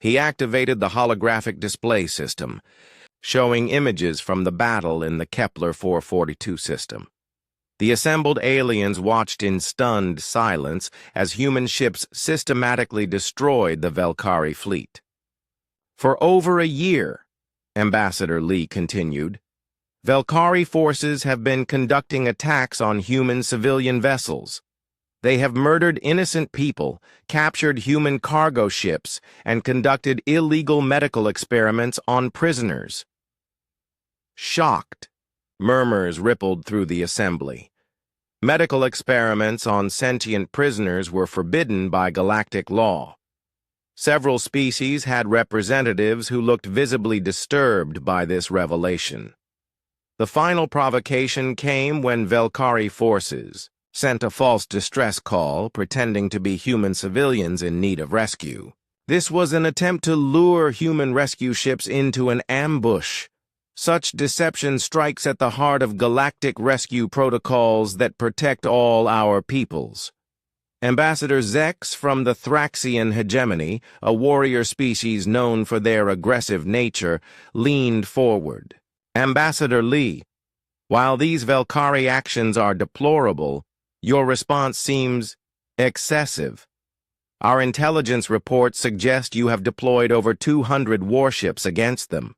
He activated the holographic display system, showing images from the battle in the Kepler 442 system. The assembled aliens watched in stunned silence as human ships systematically destroyed the Velkari fleet. For over a year, Ambassador Lee continued, Velkari forces have been conducting attacks on human civilian vessels. They have murdered innocent people, captured human cargo ships, and conducted illegal medical experiments on prisoners. Shocked, murmurs rippled through the assembly. Medical experiments on sentient prisoners were forbidden by galactic law. Several species had representatives who looked visibly disturbed by this revelation. The final provocation came when Velkari forces sent a false distress call pretending to be human civilians in need of rescue. This was an attempt to lure human rescue ships into an ambush. Such deception strikes at the heart of galactic rescue protocols that protect all our peoples. Ambassador Zex from the Thraxian hegemony, a warrior species known for their aggressive nature, leaned forward. Ambassador Lee, while these Velkari actions are deplorable, your response seems excessive. Our intelligence reports suggest you have deployed over 200 warships against them.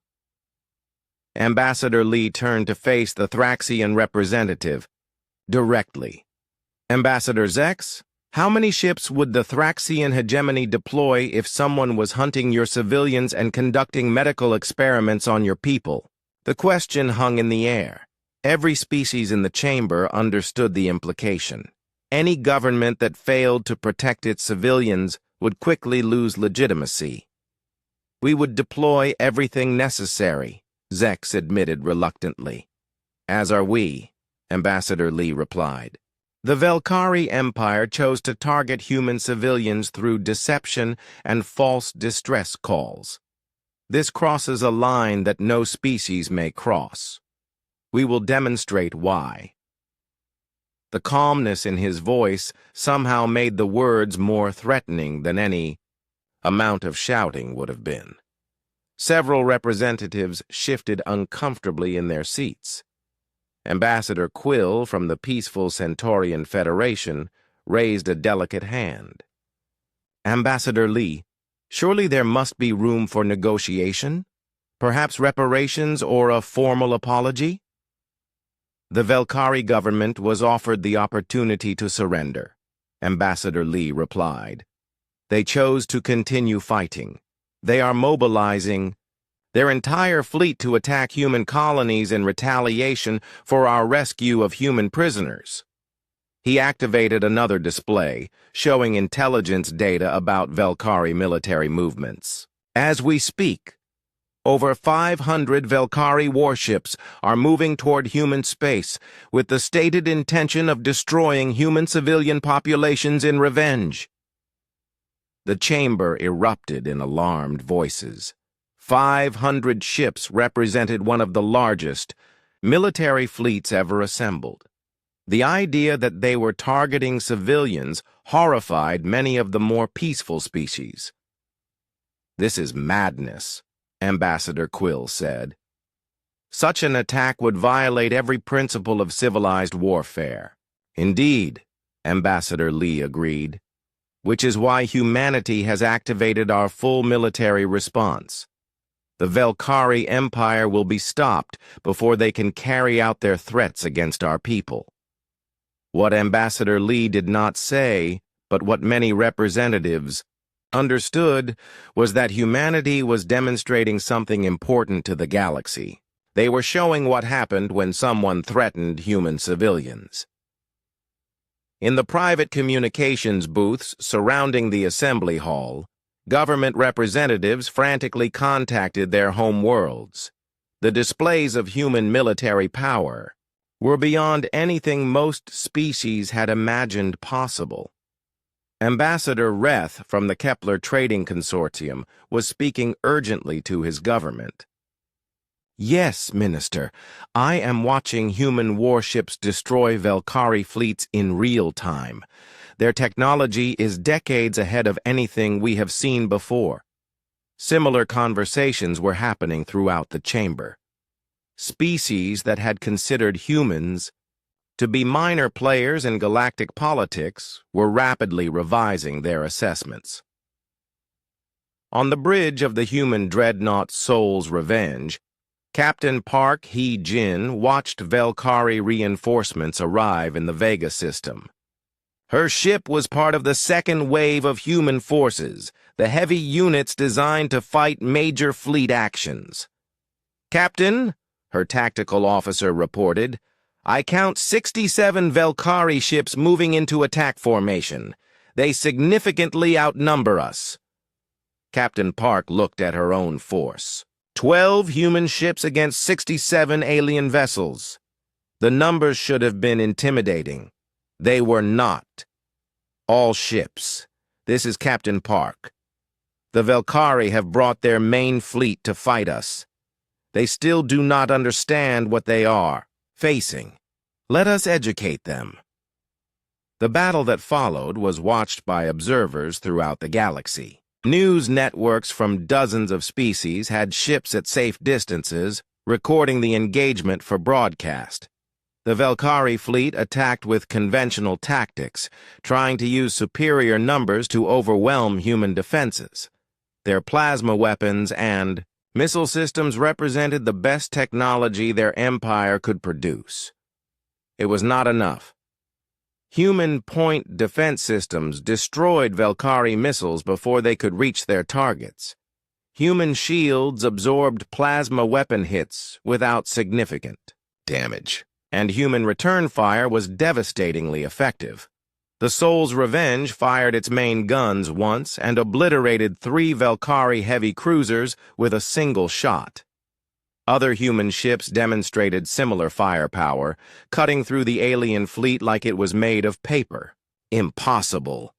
Ambassador Lee turned to face the Thraxian representative directly. Ambassador Zex, how many ships would the Thraxian hegemony deploy if someone was hunting your civilians and conducting medical experiments on your people? The question hung in the air. Every species in the chamber understood the implication. Any government that failed to protect its civilians would quickly lose legitimacy. We would deploy everything necessary, Zex admitted reluctantly. As are we, Ambassador Lee replied. The Velkari Empire chose to target human civilians through deception and false distress calls. This crosses a line that no species may cross. We will demonstrate why. The calmness in his voice somehow made the words more threatening than any amount of shouting would have been. Several representatives shifted uncomfortably in their seats. Ambassador Quill from the peaceful Centaurian Federation raised a delicate hand. Ambassador Lee, surely there must be room for negotiation? Perhaps reparations or a formal apology? The Velkari government was offered the opportunity to surrender, Ambassador Lee replied. They chose to continue fighting. They are mobilizing their entire fleet to attack human colonies in retaliation for our rescue of human prisoners. He activated another display, showing intelligence data about Velkari military movements. As we speak, over 500 Velkari warships are moving toward human space with the stated intention of destroying human civilian populations in revenge. The chamber erupted in alarmed voices. 500 ships represented one of the largest military fleets ever assembled. The idea that they were targeting civilians horrified many of the more peaceful species. This is madness, Ambassador Quill said. Such an attack would violate every principle of civilized warfare. Indeed, Ambassador Lee agreed, which is why humanity has activated our full military response. The Velkari Empire will be stopped before they can carry out their threats against our people. What Ambassador Lee did not say, but what many representatives understood, was that humanity was demonstrating something important to the galaxy. They were showing what happened when someone threatened human civilians. In the private communications booths surrounding the assembly hall, government representatives frantically contacted their home worlds. The displays of human military power were beyond anything most species had imagined possible. Ambassador Reth from the Kepler Trading Consortium was speaking urgently to his government. Yes, Minister, I am watching human warships destroy Velkari fleets in real time. Their technology is decades ahead of anything we have seen before. Similar conversations were happening throughout the chamber. Species that had considered humans to be minor players in galactic politics were rapidly revising their assessments. On the bridge of the human dreadnought Soul's Revenge, Captain Park Hee-jin watched Velkari reinforcements arrive in the Vega system. Her ship was part of the second wave of human forces, the heavy units designed to fight major fleet actions. "Captain," her tactical officer reported, "I count 67 Velkari ships moving into attack formation. They significantly outnumber us." Captain Park looked at her own force. 12 human ships against 67 alien vessels. The numbers should have been intimidating. They were not. "All ships. This is Captain Park. The Velkari have brought their main fleet to fight us. They still do not understand what they are facing. Let us educate them." The battle that followed was watched by observers throughout the galaxy. News networks from dozens of species had ships at safe distances, recording the engagement for broadcast. The Velkari fleet attacked with conventional tactics, trying to use superior numbers to overwhelm human defenses. Their plasma weapons and missile systems represented the best technology their empire could produce. It was not enough. Human point defense systems destroyed Velkari missiles before they could reach their targets. Human shields absorbed plasma weapon hits without significant damage, and human return fire was devastatingly effective. The Soul's Revenge fired its main guns once and obliterated 3 Velkari heavy cruisers with a single shot. Other human ships demonstrated similar firepower, cutting through the alien fleet like it was made of paper. "Impossible,"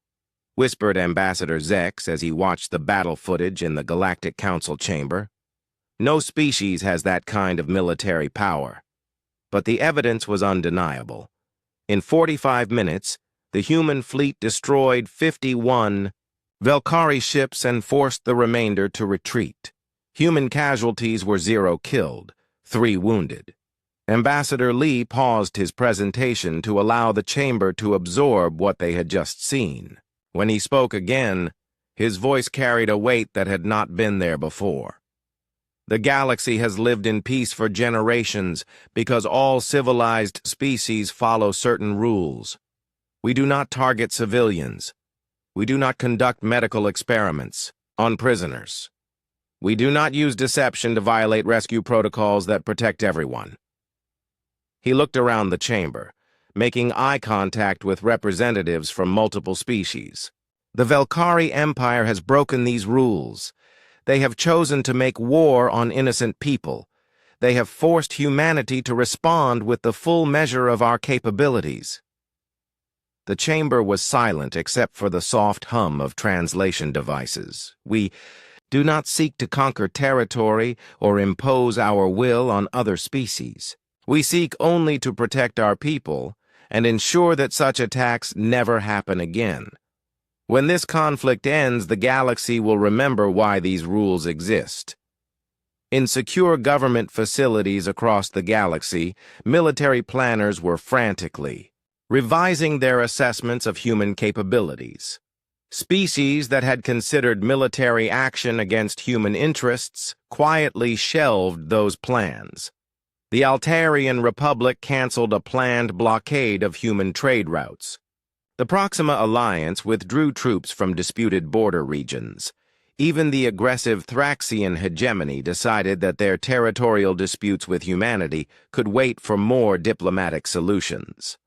whispered Ambassador Zex as he watched the battle footage in the Galactic Council chamber. "No species has that kind of military power." But the evidence was undeniable. In 45 minutes, the human fleet destroyed 51 Velkari ships and forced the remainder to retreat. Human casualties were 0 killed, 3 wounded. Ambassador Lee paused his presentation to allow the chamber to absorb what they had just seen. When he spoke again, his voice carried a weight that had not been there before. "The galaxy has lived in peace for generations because all civilized species follow certain rules. We do not target civilians. We do not conduct medical experiments on prisoners. We do not use deception to violate rescue protocols that protect everyone." He looked around the chamber, making eye contact with representatives from multiple species. "The Velkari Empire has broken these rules. They have chosen to make war on innocent people. They have forced humanity to respond with the full measure of our capabilities." The chamber was silent except for the soft hum of translation devices. "We do not seek to conquer territory or impose our will on other species. We seek only to protect our people and ensure that such attacks never happen again. When this conflict ends, the galaxy will remember why these rules exist." In secure government facilities across the galaxy, military planners were frantically revising their assessments of human capabilities. Species that had considered military action against human interests quietly shelved those plans. The Altarian Republic canceled a planned blockade of human trade routes. The Proxima Alliance withdrew troops from disputed border regions. Even the aggressive Thraxian hegemony decided that their territorial disputes with humanity could wait for more diplomatic solutions.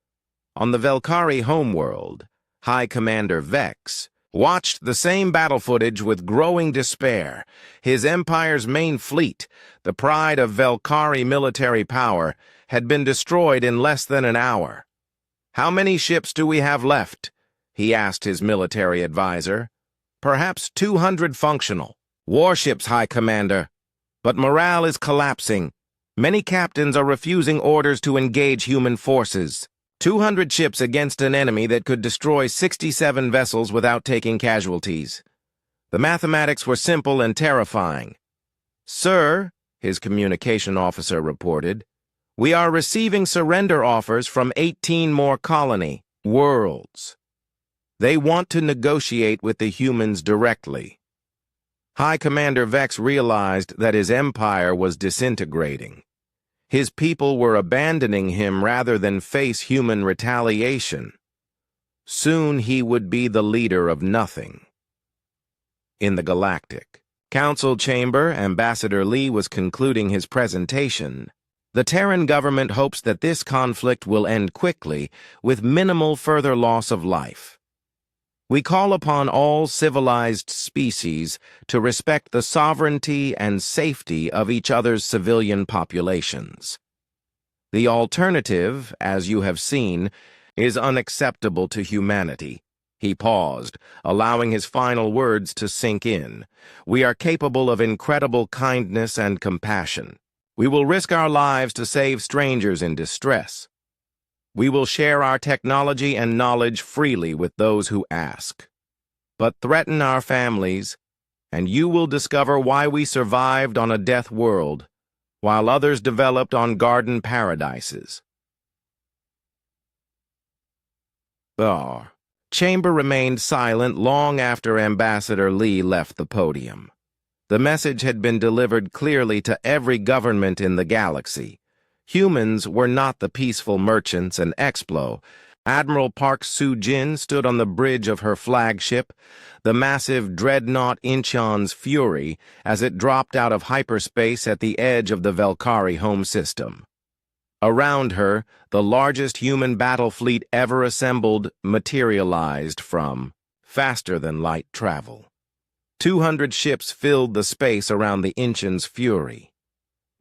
On the Velkari homeworld, High Commander Vex watched the same battle footage with growing despair. His empire's main fleet, the pride of Velkari military power, had been destroyed in less than an hour. "How many ships do we have left?" he asked his military advisor. "Perhaps 200 functional. Warships, High Commander. But morale is collapsing. Many captains are refusing orders to engage human forces. 200 ships against an enemy that could destroy 67 vessels without taking casualties. The mathematics were simple and terrifying. "Sir," his communication officer reported, "we are receiving surrender offers from 18 more colony worlds. They want to negotiate with the humans directly." High Commander Vex realized that his empire was disintegrating. His people were abandoning him rather than face human retaliation. Soon he would be the leader of nothing. In the Galactic Council chamber, Ambassador Lee was concluding his presentation. The Terran government hopes that this conflict will end quickly, with minimal further loss of life. "We call upon all civilized species to respect the sovereignty and safety of each other's civilian populations. The alternative, as you have seen, is unacceptable to humanity." He paused, allowing his final words to sink in. "We are capable of incredible kindness and compassion. We will risk our lives to save strangers in distress. We will share our technology and knowledge freely with those who ask. But threaten our families, and you will discover why we survived on a death world, while others developed on garden paradises." The chamber remained silent long after Ambassador Lee left the podium. The message had been delivered clearly to every government in the galaxy. Humans were not the peaceful merchants and Explo. Admiral Park Soo-jin stood on the bridge of her flagship, the massive dreadnought Incheon's Fury, as it dropped out of hyperspace at the edge of the Velkari home system. Around her, the largest human battle fleet ever assembled materialized from faster-than-light travel. 200 ships filled the space around the Incheon's Fury.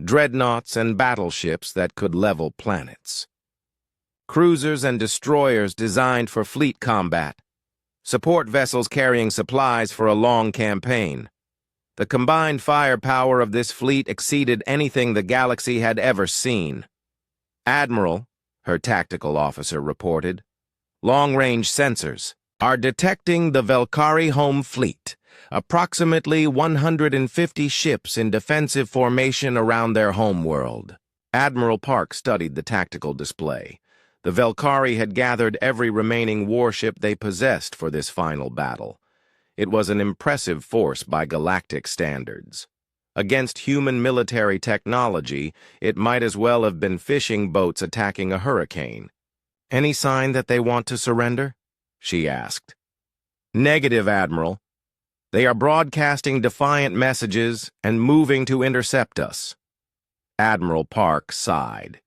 Dreadnoughts and battleships that could level planets. Cruisers and destroyers designed for fleet combat. Support vessels carrying supplies for a long campaign. The combined firepower of this fleet exceeded anything the galaxy had ever seen. "Admiral," her tactical officer reported, "long-range sensors are detecting the Velkari home fleet. Approximately 150 ships in defensive formation around their homeworld." Admiral Park studied the tactical display. The Velkari had gathered every remaining warship they possessed for this final battle. It was an impressive force by galactic standards. Against human military technology, it might as well have been fishing boats attacking a hurricane. "Any sign that they want to surrender?" she asked. "Negative, Admiral. They are broadcasting defiant messages and moving to intercept us." Admiral Park sighed.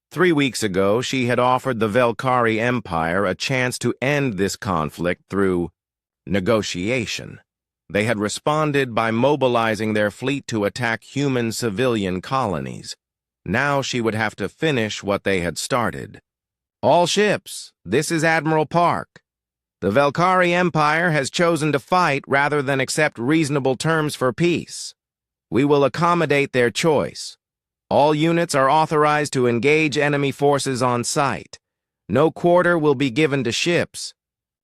3 weeks ago, she had offered the Velkari Empire a chance to end this conflict through negotiation. They had responded by mobilizing their fleet to attack human civilian colonies. Now she would have to finish what they had started. "All ships, this is Admiral Park. The Velkari Empire has chosen to fight rather than accept reasonable terms for peace. We will accommodate their choice. All units are authorized to engage enemy forces on sight. No quarter will be given to ships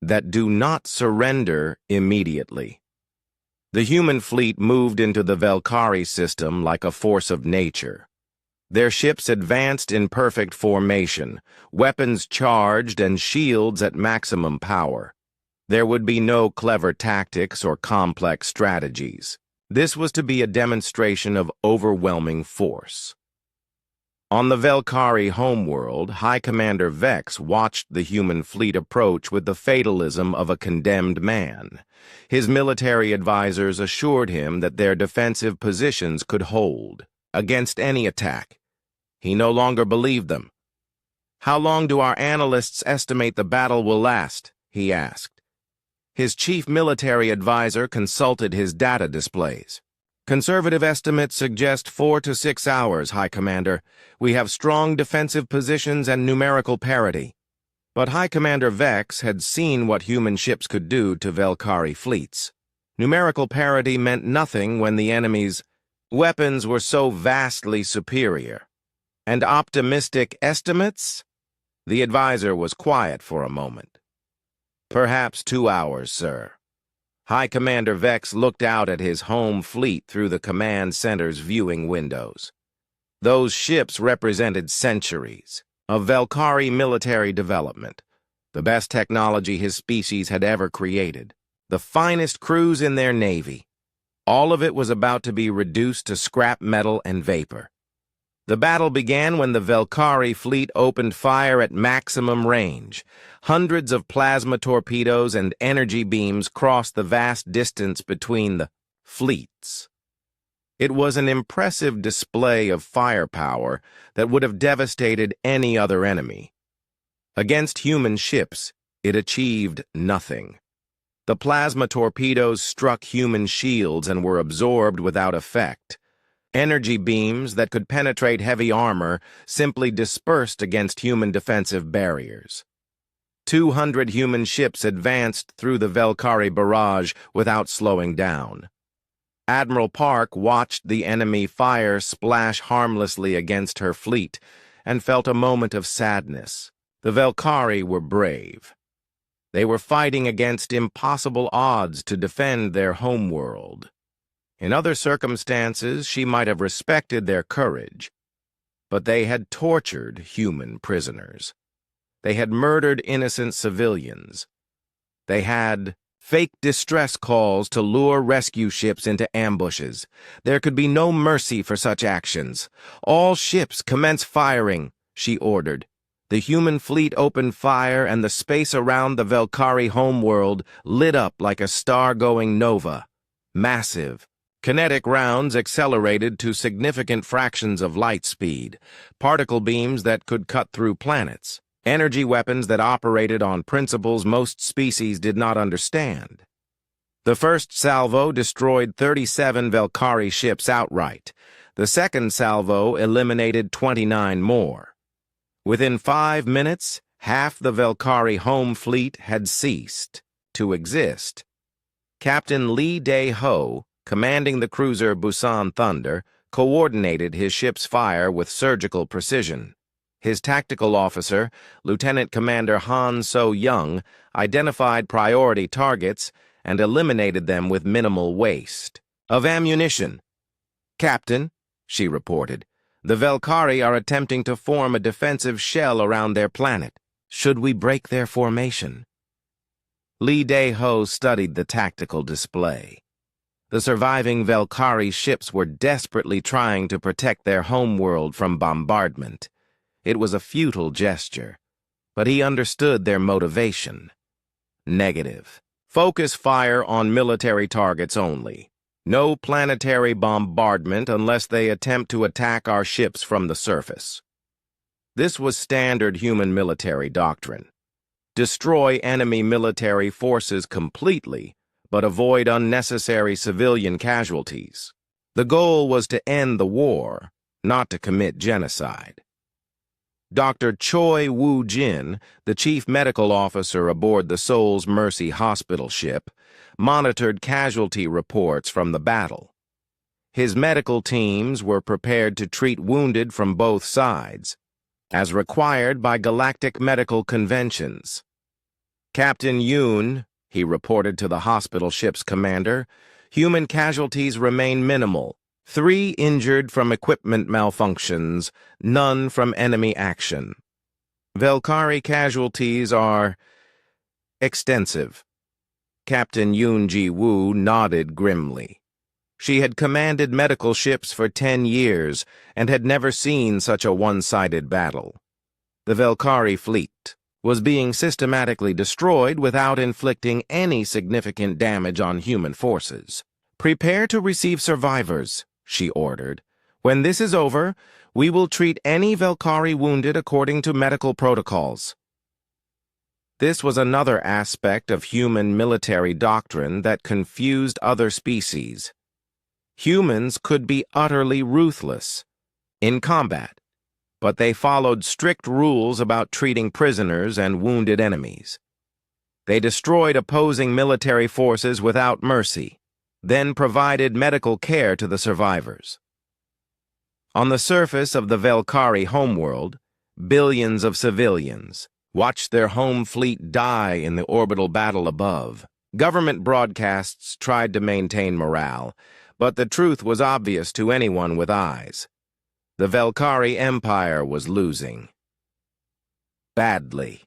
that do not surrender immediately." The human fleet moved into the Velkari system like a force of nature. Their ships advanced in perfect formation, weapons charged and shields at maximum power. There would be no clever tactics or complex strategies. This was to be a demonstration of overwhelming force. On the Velkari homeworld, High Commander Vex watched the human fleet approach with the fatalism of a condemned man. His military advisors assured him that their defensive positions could hold against any attack. He no longer believed them. "How long do our analysts estimate the battle will last?" he asked. His chief military advisor consulted his data displays. "Conservative estimates suggest 4 to 6 hours, High Commander. We have strong defensive positions and numerical parity." But High Commander Vex had seen what human ships could do to Velkari fleets. Numerical parity meant nothing when the enemy's weapons were so vastly superior. "And optimistic estimates?" The advisor was quiet for a moment. "Perhaps 2 hours, sir." High Commander Vex looked out at his home fleet through the command center's viewing windows. Those ships represented centuries of Velkari military development, the best technology his species had ever created, the finest crews in their navy. All of it was about to be reduced to scrap metal and vapor. The battle began when the Velkari fleet opened fire at maximum range. Hundreds of plasma torpedoes and energy beams crossed the vast distance between the fleets. It was an impressive display of firepower that would have devastated any other enemy. Against human ships, it achieved nothing. The plasma torpedoes struck human shields and were absorbed without effect. Energy beams that could penetrate heavy armor simply dispersed against human defensive barriers. 200 human ships advanced through the Velkari barrage without slowing down. Admiral Park watched the enemy fire splash harmlessly against her fleet and felt a moment of sadness. The Velkari were brave. They were fighting against impossible odds to defend their homeworld. In other circumstances, she might have respected their courage, but they had tortured human prisoners. They had murdered innocent civilians. They had fake distress calls to lure rescue ships into ambushes. There could be no mercy for such actions. All ships commence firing, she ordered. The human fleet opened fire, and the space around the Velkari homeworld lit up like a star-going nova. Massive. Kinetic rounds accelerated to significant fractions of light speed, particle beams that could cut through planets, energy weapons that operated on principles most species did not understand. The first salvo destroyed 37 Velkari ships outright. The second salvo eliminated 29 more. Within 5 minutes, half the Velkari home fleet had ceased to exist. Captain Lee Dae-ho, commanding the cruiser Busan Thunder, coordinated his ship's fire with surgical precision. His tactical officer, Lieutenant Commander Han So-young, identified priority targets and eliminated them with minimal waste of ammunition. "Captain," she reported, "the Velkari are attempting to form a defensive shell around their planet. Should we break their formation?" Lee Dae-ho studied the tactical display. The surviving Velkari ships were desperately trying to protect their homeworld from bombardment. It was a futile gesture, but he understood their motivation. Negative. Focus fire on military targets only. No planetary bombardment unless they attempt to attack our ships from the surface. This was standard human military doctrine. Destroy enemy military forces completely, but avoid unnecessary civilian casualties. The goal was to end the war, not to commit genocide. Dr. Choi Woo-jin, the chief medical officer aboard the Seoul's Mercy Hospital ship, monitored casualty reports from the battle. His medical teams were prepared to treat wounded from both sides, as required by galactic medical conventions. "Captain Yoon," he reported to the hospital ship's commander, "human casualties remain minimal. 3 injured from equipment malfunctions, none from enemy action. Velkari casualties are extensive." Captain Yoon Ji-woo nodded grimly. She had commanded medical ships for 10 years and had never seen such a one-sided battle. The Velkari fleet was being systematically destroyed without inflicting any significant damage on human forces. "Prepare to receive survivors," she ordered. "When this is over, we will treat any Velkari wounded according to medical protocols." This was another aspect of human military doctrine that confused other species. Humans could be utterly ruthless in combat, but they followed strict rules about treating prisoners and wounded enemies. They destroyed opposing military forces without mercy, then provided medical care to the survivors. On the surface of the Velkari homeworld, billions of civilians watched their home fleet die in the orbital battle above. Government broadcasts tried to maintain morale, but the truth was obvious to anyone with eyes. The Velkari Empire was losing. Badly.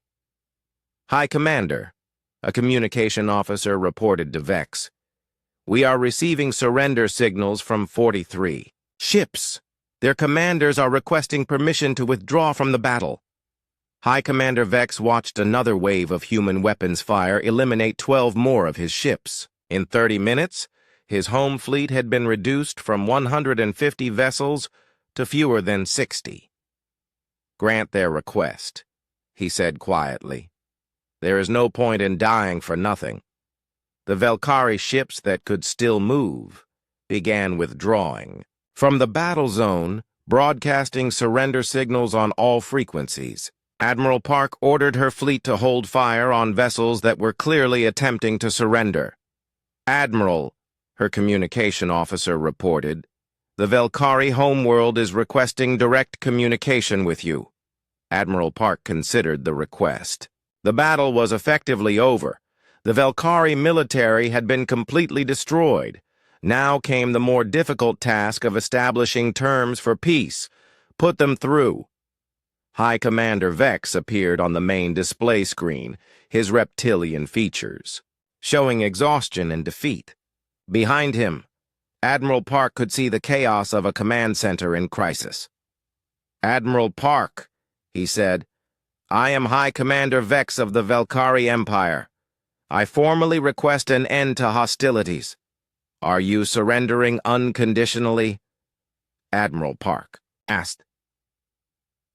High Commander, a communication officer reported to Vex. We are receiving surrender signals from 43 ships. Their commanders are requesting permission to withdraw from the battle. High Commander Vex watched another wave of human weapons fire eliminate 12 more of his ships. In 30 minutes, his home fleet had been reduced from 150 vessels to fewer than 60. Grant their request, he said quietly. There is no point in dying for nothing. The Velkari ships that could still move began withdrawing from the battle zone, broadcasting surrender signals on all frequencies. Admiral Park ordered her fleet to hold fire on vessels that were clearly attempting to surrender. Admiral, her communication officer reported, the Velkari homeworld is requesting direct communication with you. Admiral Park considered the request. The battle was effectively over. The Velkari military had been completely destroyed. Now came the more difficult task of establishing terms for peace. Put them through. High Commander Vex appeared on the main display screen, his reptilian features, showing exhaustion and defeat. Behind him, Admiral Park could see the chaos of a command center in crisis. Admiral Park, he said, I am High Commander Vex of the Velkari Empire. I formally request an end to hostilities. Are you surrendering unconditionally? Admiral Park asked.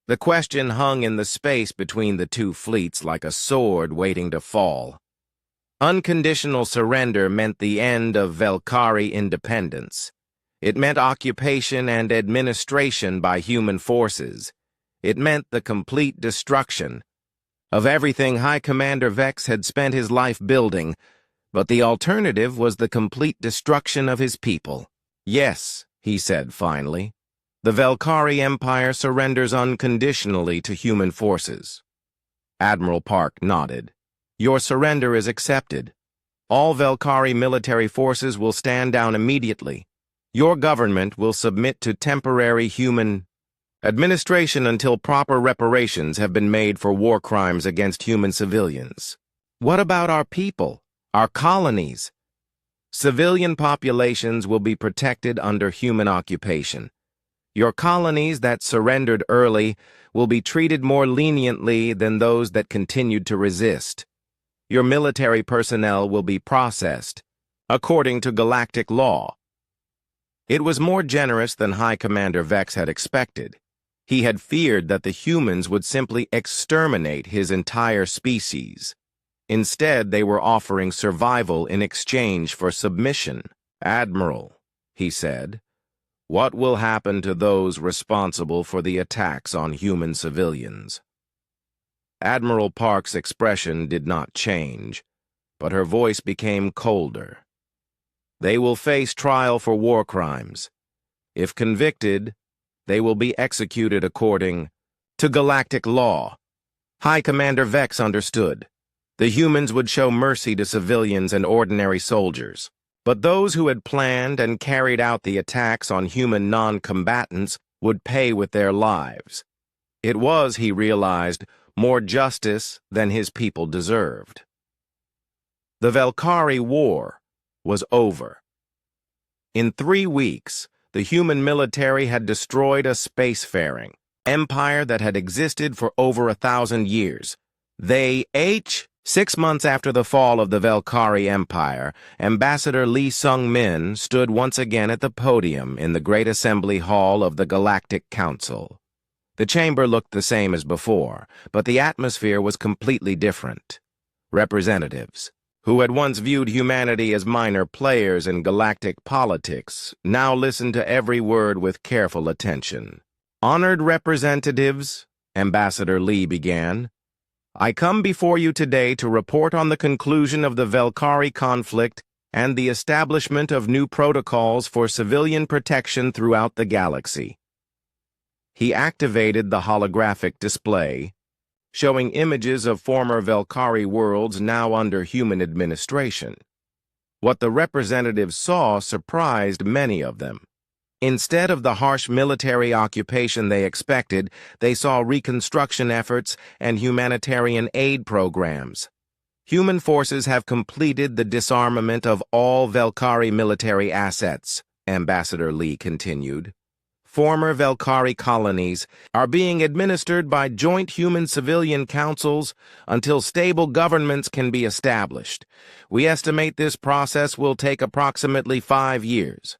The question hung in the space between the two fleets like a sword waiting to fall. Unconditional surrender meant the end of Velkari independence. It meant occupation and administration by human forces. It meant the complete destruction of everything High Commander Vex had spent his life building, but the alternative was the complete destruction of his people. Yes, he said finally. The Velkari Empire surrenders unconditionally to human forces. Admiral Park nodded. Your surrender is accepted. All Velkari military forces will stand down immediately. Your government will submit to temporary human administration until proper reparations have been made for war crimes against human civilians. What about our people, our colonies? Civilian populations will be protected under human occupation. Your colonies that surrendered early will be treated more leniently than those that continued to resist. Your military personnel will be processed according to galactic law. It was more generous than High Commander Vex had expected. He had feared that the humans would simply exterminate his entire species. Instead, they were offering survival in exchange for submission. Admiral, he said, what will happen to those responsible for the attacks on human civilians? Admiral Park's expression did not change, but her voice became colder. They will face trial for war crimes. If convicted, they will be executed according to galactic law. High Commander Vex understood. The humans would show mercy to civilians and ordinary soldiers. But those who had planned and carried out the attacks on human non-combatants would pay with their lives. It was, he realized, more justice than his people deserved. The Velkari War was over. In 3 weeks, the human military had destroyed a spacefaring empire that had existed for over 1,000 years. 6 months after the fall of the Velkari Empire, Ambassador Lee Sung-min stood once again at the podium in the Great Assembly Hall of the Galactic Council. The chamber looked the same as before, but the atmosphere was completely different. Representatives, who had once viewed humanity as minor players in galactic politics, now listened to every word with careful attention. Honored representatives, Ambassador Lee began, I come before you today to report on the conclusion of the Velkari conflict and the establishment of new protocols for civilian protection throughout the galaxy. He activated the holographic display, showing images of former Velkari worlds now under human administration. What the representatives saw surprised many of them. Instead of the harsh military occupation they expected, they saw reconstruction efforts and humanitarian aid programs. Human forces have completed the disarmament of all Velkari military assets, Ambassador Lee continued. Former Velkari colonies are being administered by joint human-civilian councils until stable governments can be established. We estimate this process will take approximately 5 years.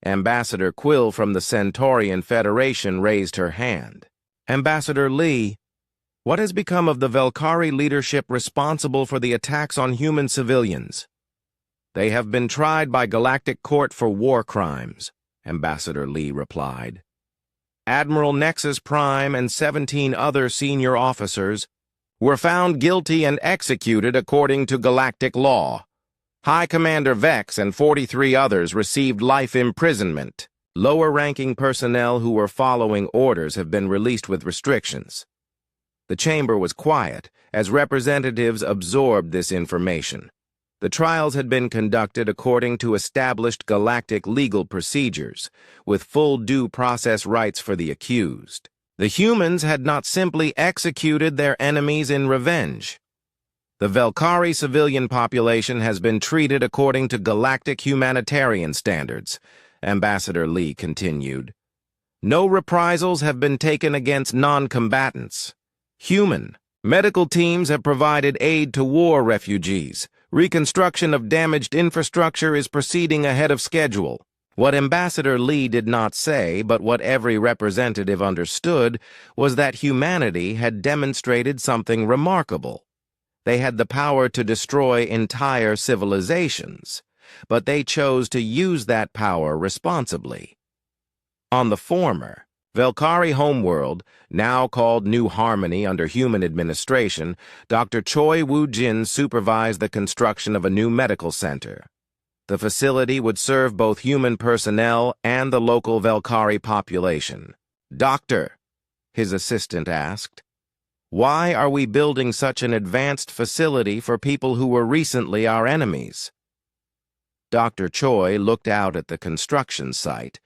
Ambassador Quill from the Centaurian Federation raised her hand. Ambassador Lee, what has become of the Velkari leadership responsible for the attacks on human civilians? They have been tried by Galactic Court for war crimes, Ambassador Lee replied. Admiral Nexus Prime and 17 other senior officers were found guilty and executed according to galactic law. High Commander Vex and 43 others received life imprisonment. Lower-ranking personnel who were following orders have been released with restrictions. The chamber was quiet as representatives absorbed this information. The trials had been conducted according to established galactic legal procedures, with full due process rights for the accused. The humans had not simply executed their enemies in revenge. The Velkari civilian population has been treated according to galactic humanitarian standards, Ambassador Lee continued. No reprisals have been taken against non-combatants. Human medical teams have provided aid to war refugees. Reconstruction of damaged infrastructure is proceeding ahead of schedule. What Ambassador Lee did not say, but what every representative understood, was that humanity had demonstrated something remarkable. They had the power to destroy entire civilizations, but they chose to use that power responsibly. On the former, Velkari homeworld, now called New Harmony under human administration, Dr. Choi Woo-jin supervised the construction of a new medical center. The facility would serve both human personnel and the local Velkari population. "Doctor," his assistant asked, "why are we building such an advanced facility for people who were recently our enemies?" Dr. Choi looked out at the construction site,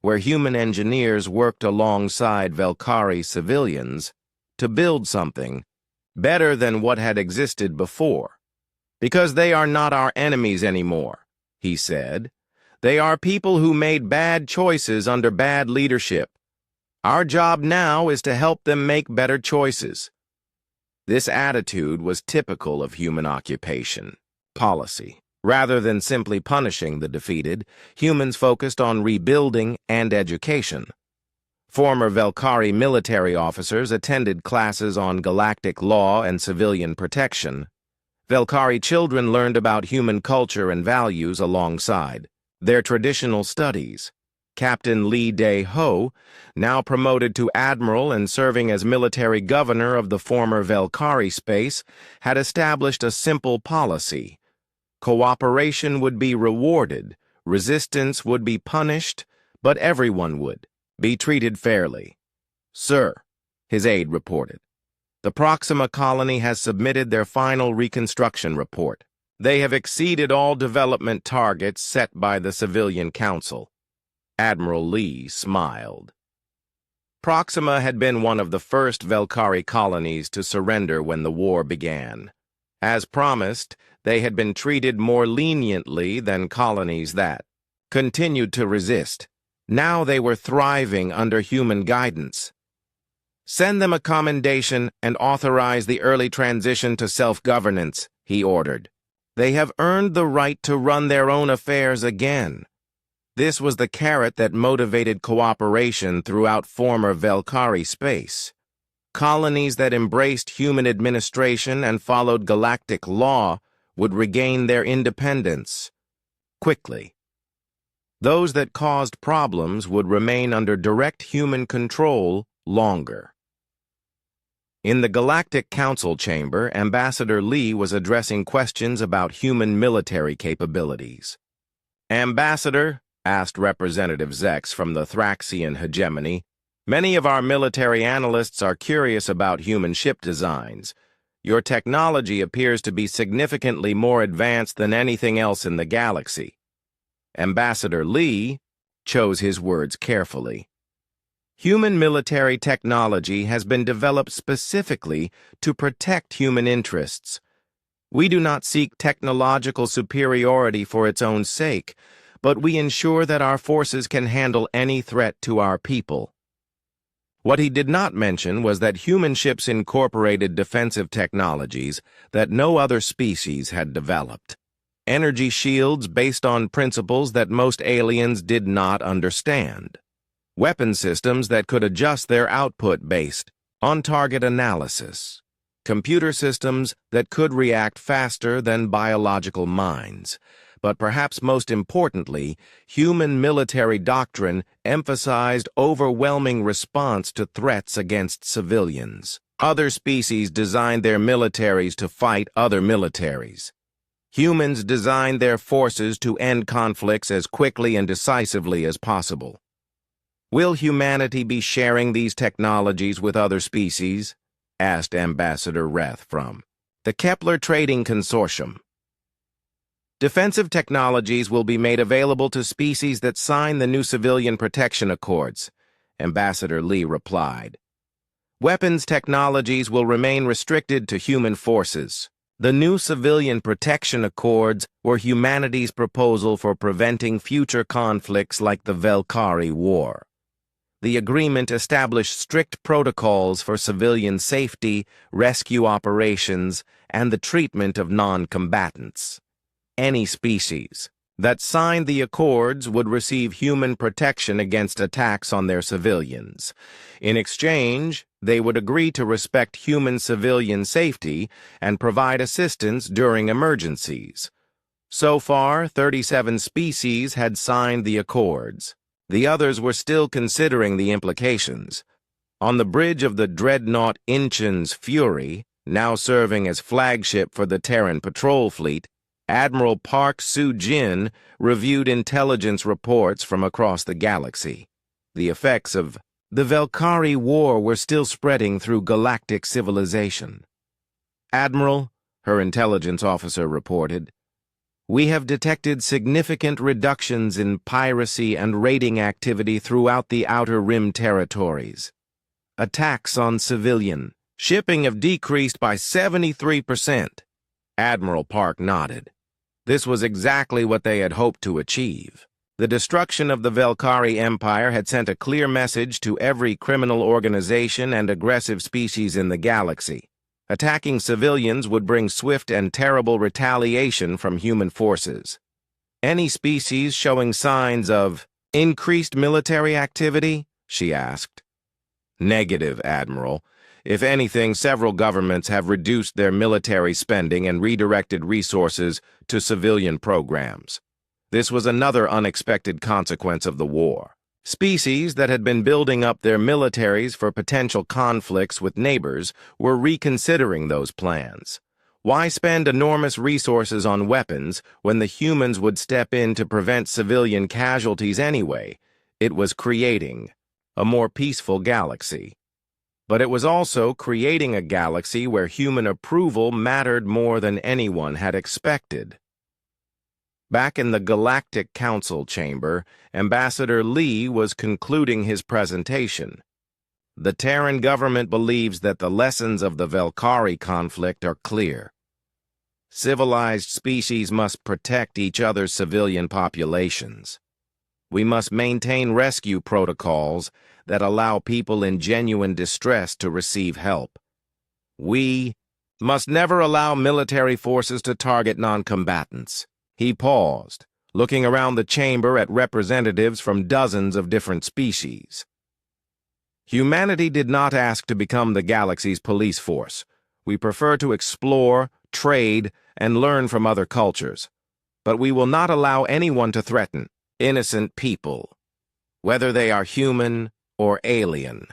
where human engineers worked alongside Velkari civilians to build something better than what had existed before. "Because they are not our enemies anymore," he said. "They are people who made bad choices under bad leadership. Our job now is to help them make better choices." This attitude was typical of human occupation policy. Rather than simply punishing the defeated, humans focused on rebuilding and education. Former Velkari military officers attended classes on galactic law and civilian protection. Velkari children learned about human culture and values alongside their traditional studies. Captain Lee Dae-ho, now promoted to admiral and serving as military governor of the former Velkari space, had established a simple policy. Cooperation would be rewarded, resistance would be punished, but everyone would be treated fairly. "Sir," his aide reported, "the Proxima colony has submitted their final reconstruction report. They have exceeded all development targets set by the Civilian Council." Admiral Lee smiled. Proxima had been one of the first Velkari colonies to surrender when the war began. As promised, they had been treated more leniently than colonies that continued to resist. Now they were thriving under human guidance. "Send them a commendation and authorize the early transition to self-governance," he ordered. "They have earned the right to run their own affairs again." This was the carrot that motivated cooperation throughout former Velkari space. Colonies that embraced human administration and followed galactic law would regain their independence quickly. Those that caused problems would remain under direct human control longer. In the Galactic Council chamber, Ambassador Lee was addressing questions about human military capabilities. "Ambassador," asked Representative Zex from the Thraxian hegemony, Many of our military analysts are curious about human ship designs. Your technology appears to be significantly more advanced than anything else in the galaxy. Ambassador Lee chose his words carefully. Human military technology has been developed specifically to protect human interests. We do not seek technological superiority for its own sake, but we ensure that our forces can handle any threat to our people. What he did not mention was that human ships incorporated defensive technologies that no other species had developed. Energy shields based on principles that most aliens did not understand. Weapon systems that could adjust their output based on target analysis. Computer systems that could react faster than biological minds. But perhaps most importantly, human military doctrine emphasized overwhelming response to threats against civilians. Other species designed their militaries to fight other militaries. Humans designed their forces to end conflicts as quickly and decisively as possible. Will humanity be sharing these technologies with other species? Asked Ambassador Reth from the Kepler Trading Consortium. Defensive technologies will be made available to species that sign the new Civilian Protection Accords, Ambassador Lee replied. Weapons technologies will remain restricted to human forces. The new Civilian Protection Accords were humanity's proposal for preventing future conflicts like the HFY War. The agreement established strict protocols for civilian safety, rescue operations, and the treatment of non-combatants. Any species that signed the accords would receive human protection against attacks on their civilians. In exchange, they would agree to respect human civilian safety and provide assistance during emergencies. So far, 37 species had signed the accords. The others were still considering the implications. On the bridge of the dreadnought Inchen's Fury, now serving as flagship for the Terran patrol fleet, Admiral Park Soo-jin reviewed intelligence reports from across the galaxy. The effects of the HFY War were still spreading through galactic civilization. Admiral, her intelligence officer reported, we have detected significant reductions in piracy and raiding activity throughout the Outer Rim territories. Attacks on civilian shipping have decreased by 73%. Admiral Park nodded. This was exactly what they had hoped to achieve. The destruction of the HFY Empire had sent a clear message to every criminal organization and aggressive species in the galaxy. Attacking civilians would bring swift and terrible retaliation from human forces. Any species showing signs of increased military activity? She asked. Negative, Admiral. If anything, several governments have reduced their military spending and redirected resources to civilian programs. This was another unexpected consequence of the war. Species that had been building up their militaries for potential conflicts with neighbors were reconsidering those plans. Why spend enormous resources on weapons when the humans would step in to prevent civilian casualties anyway? It was creating a more peaceful galaxy. But it was also creating a galaxy where human approval mattered more than anyone had expected. Back in the Galactic Council chamber, Ambassador Lee was concluding his presentation. The Terran government believes that the lessons of the HFY conflict are clear. Civilized species must protect each other's civilian populations. We must maintain rescue protocols that allow people in genuine distress to receive help. We must never allow military forces to target non-combatants. He paused, looking around the chamber at representatives from dozens of different species. Humanity did not ask to become the galaxy's police force. We prefer to explore, trade, and learn from other cultures. But we will not allow anyone to threaten innocent people, whether they are human or alien.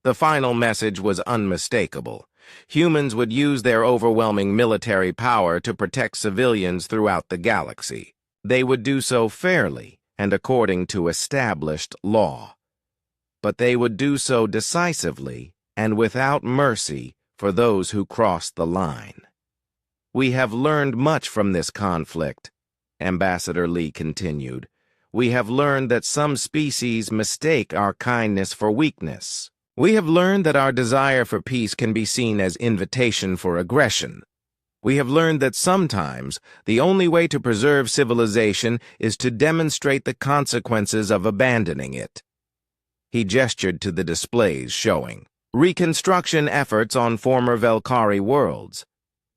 The final message was unmistakable. Humans would use their overwhelming military power to protect civilians throughout the galaxy. They would do so fairly and according to established law. but they would do so decisively and without mercy for those who crossed the line. We have learned much from this conflict, Ambassador Lee continued. We have learned that some species mistake our kindness for weakness. We have learned that our desire for peace can be seen as invitation for aggression. We have learned that sometimes the only way to preserve civilization is to demonstrate the consequences of abandoning it. He gestured to the displays showing reconstruction efforts on former Velkari worlds.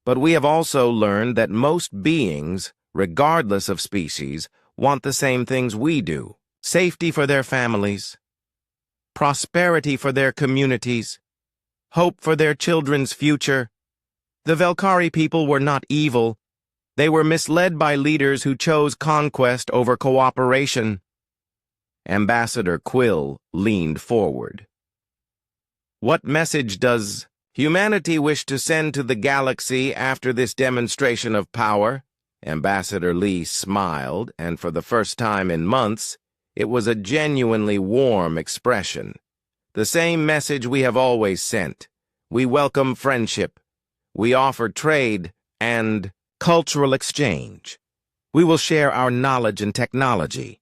But we have also learned that most beings, regardless of species, want the same things we do: safety for their families, prosperity for their communities, hope for their children's future. The Velkari people were not evil. They were misled by leaders who chose conquest over cooperation. Ambassador Quill leaned forward. What message does humanity wish to send to the galaxy after this demonstration of power? Ambassador Lee smiled, and for the first time in months, it was a genuinely warm expression. The same message we have always sent. We welcome friendship. We offer trade and cultural exchange. We will share our knowledge and technology.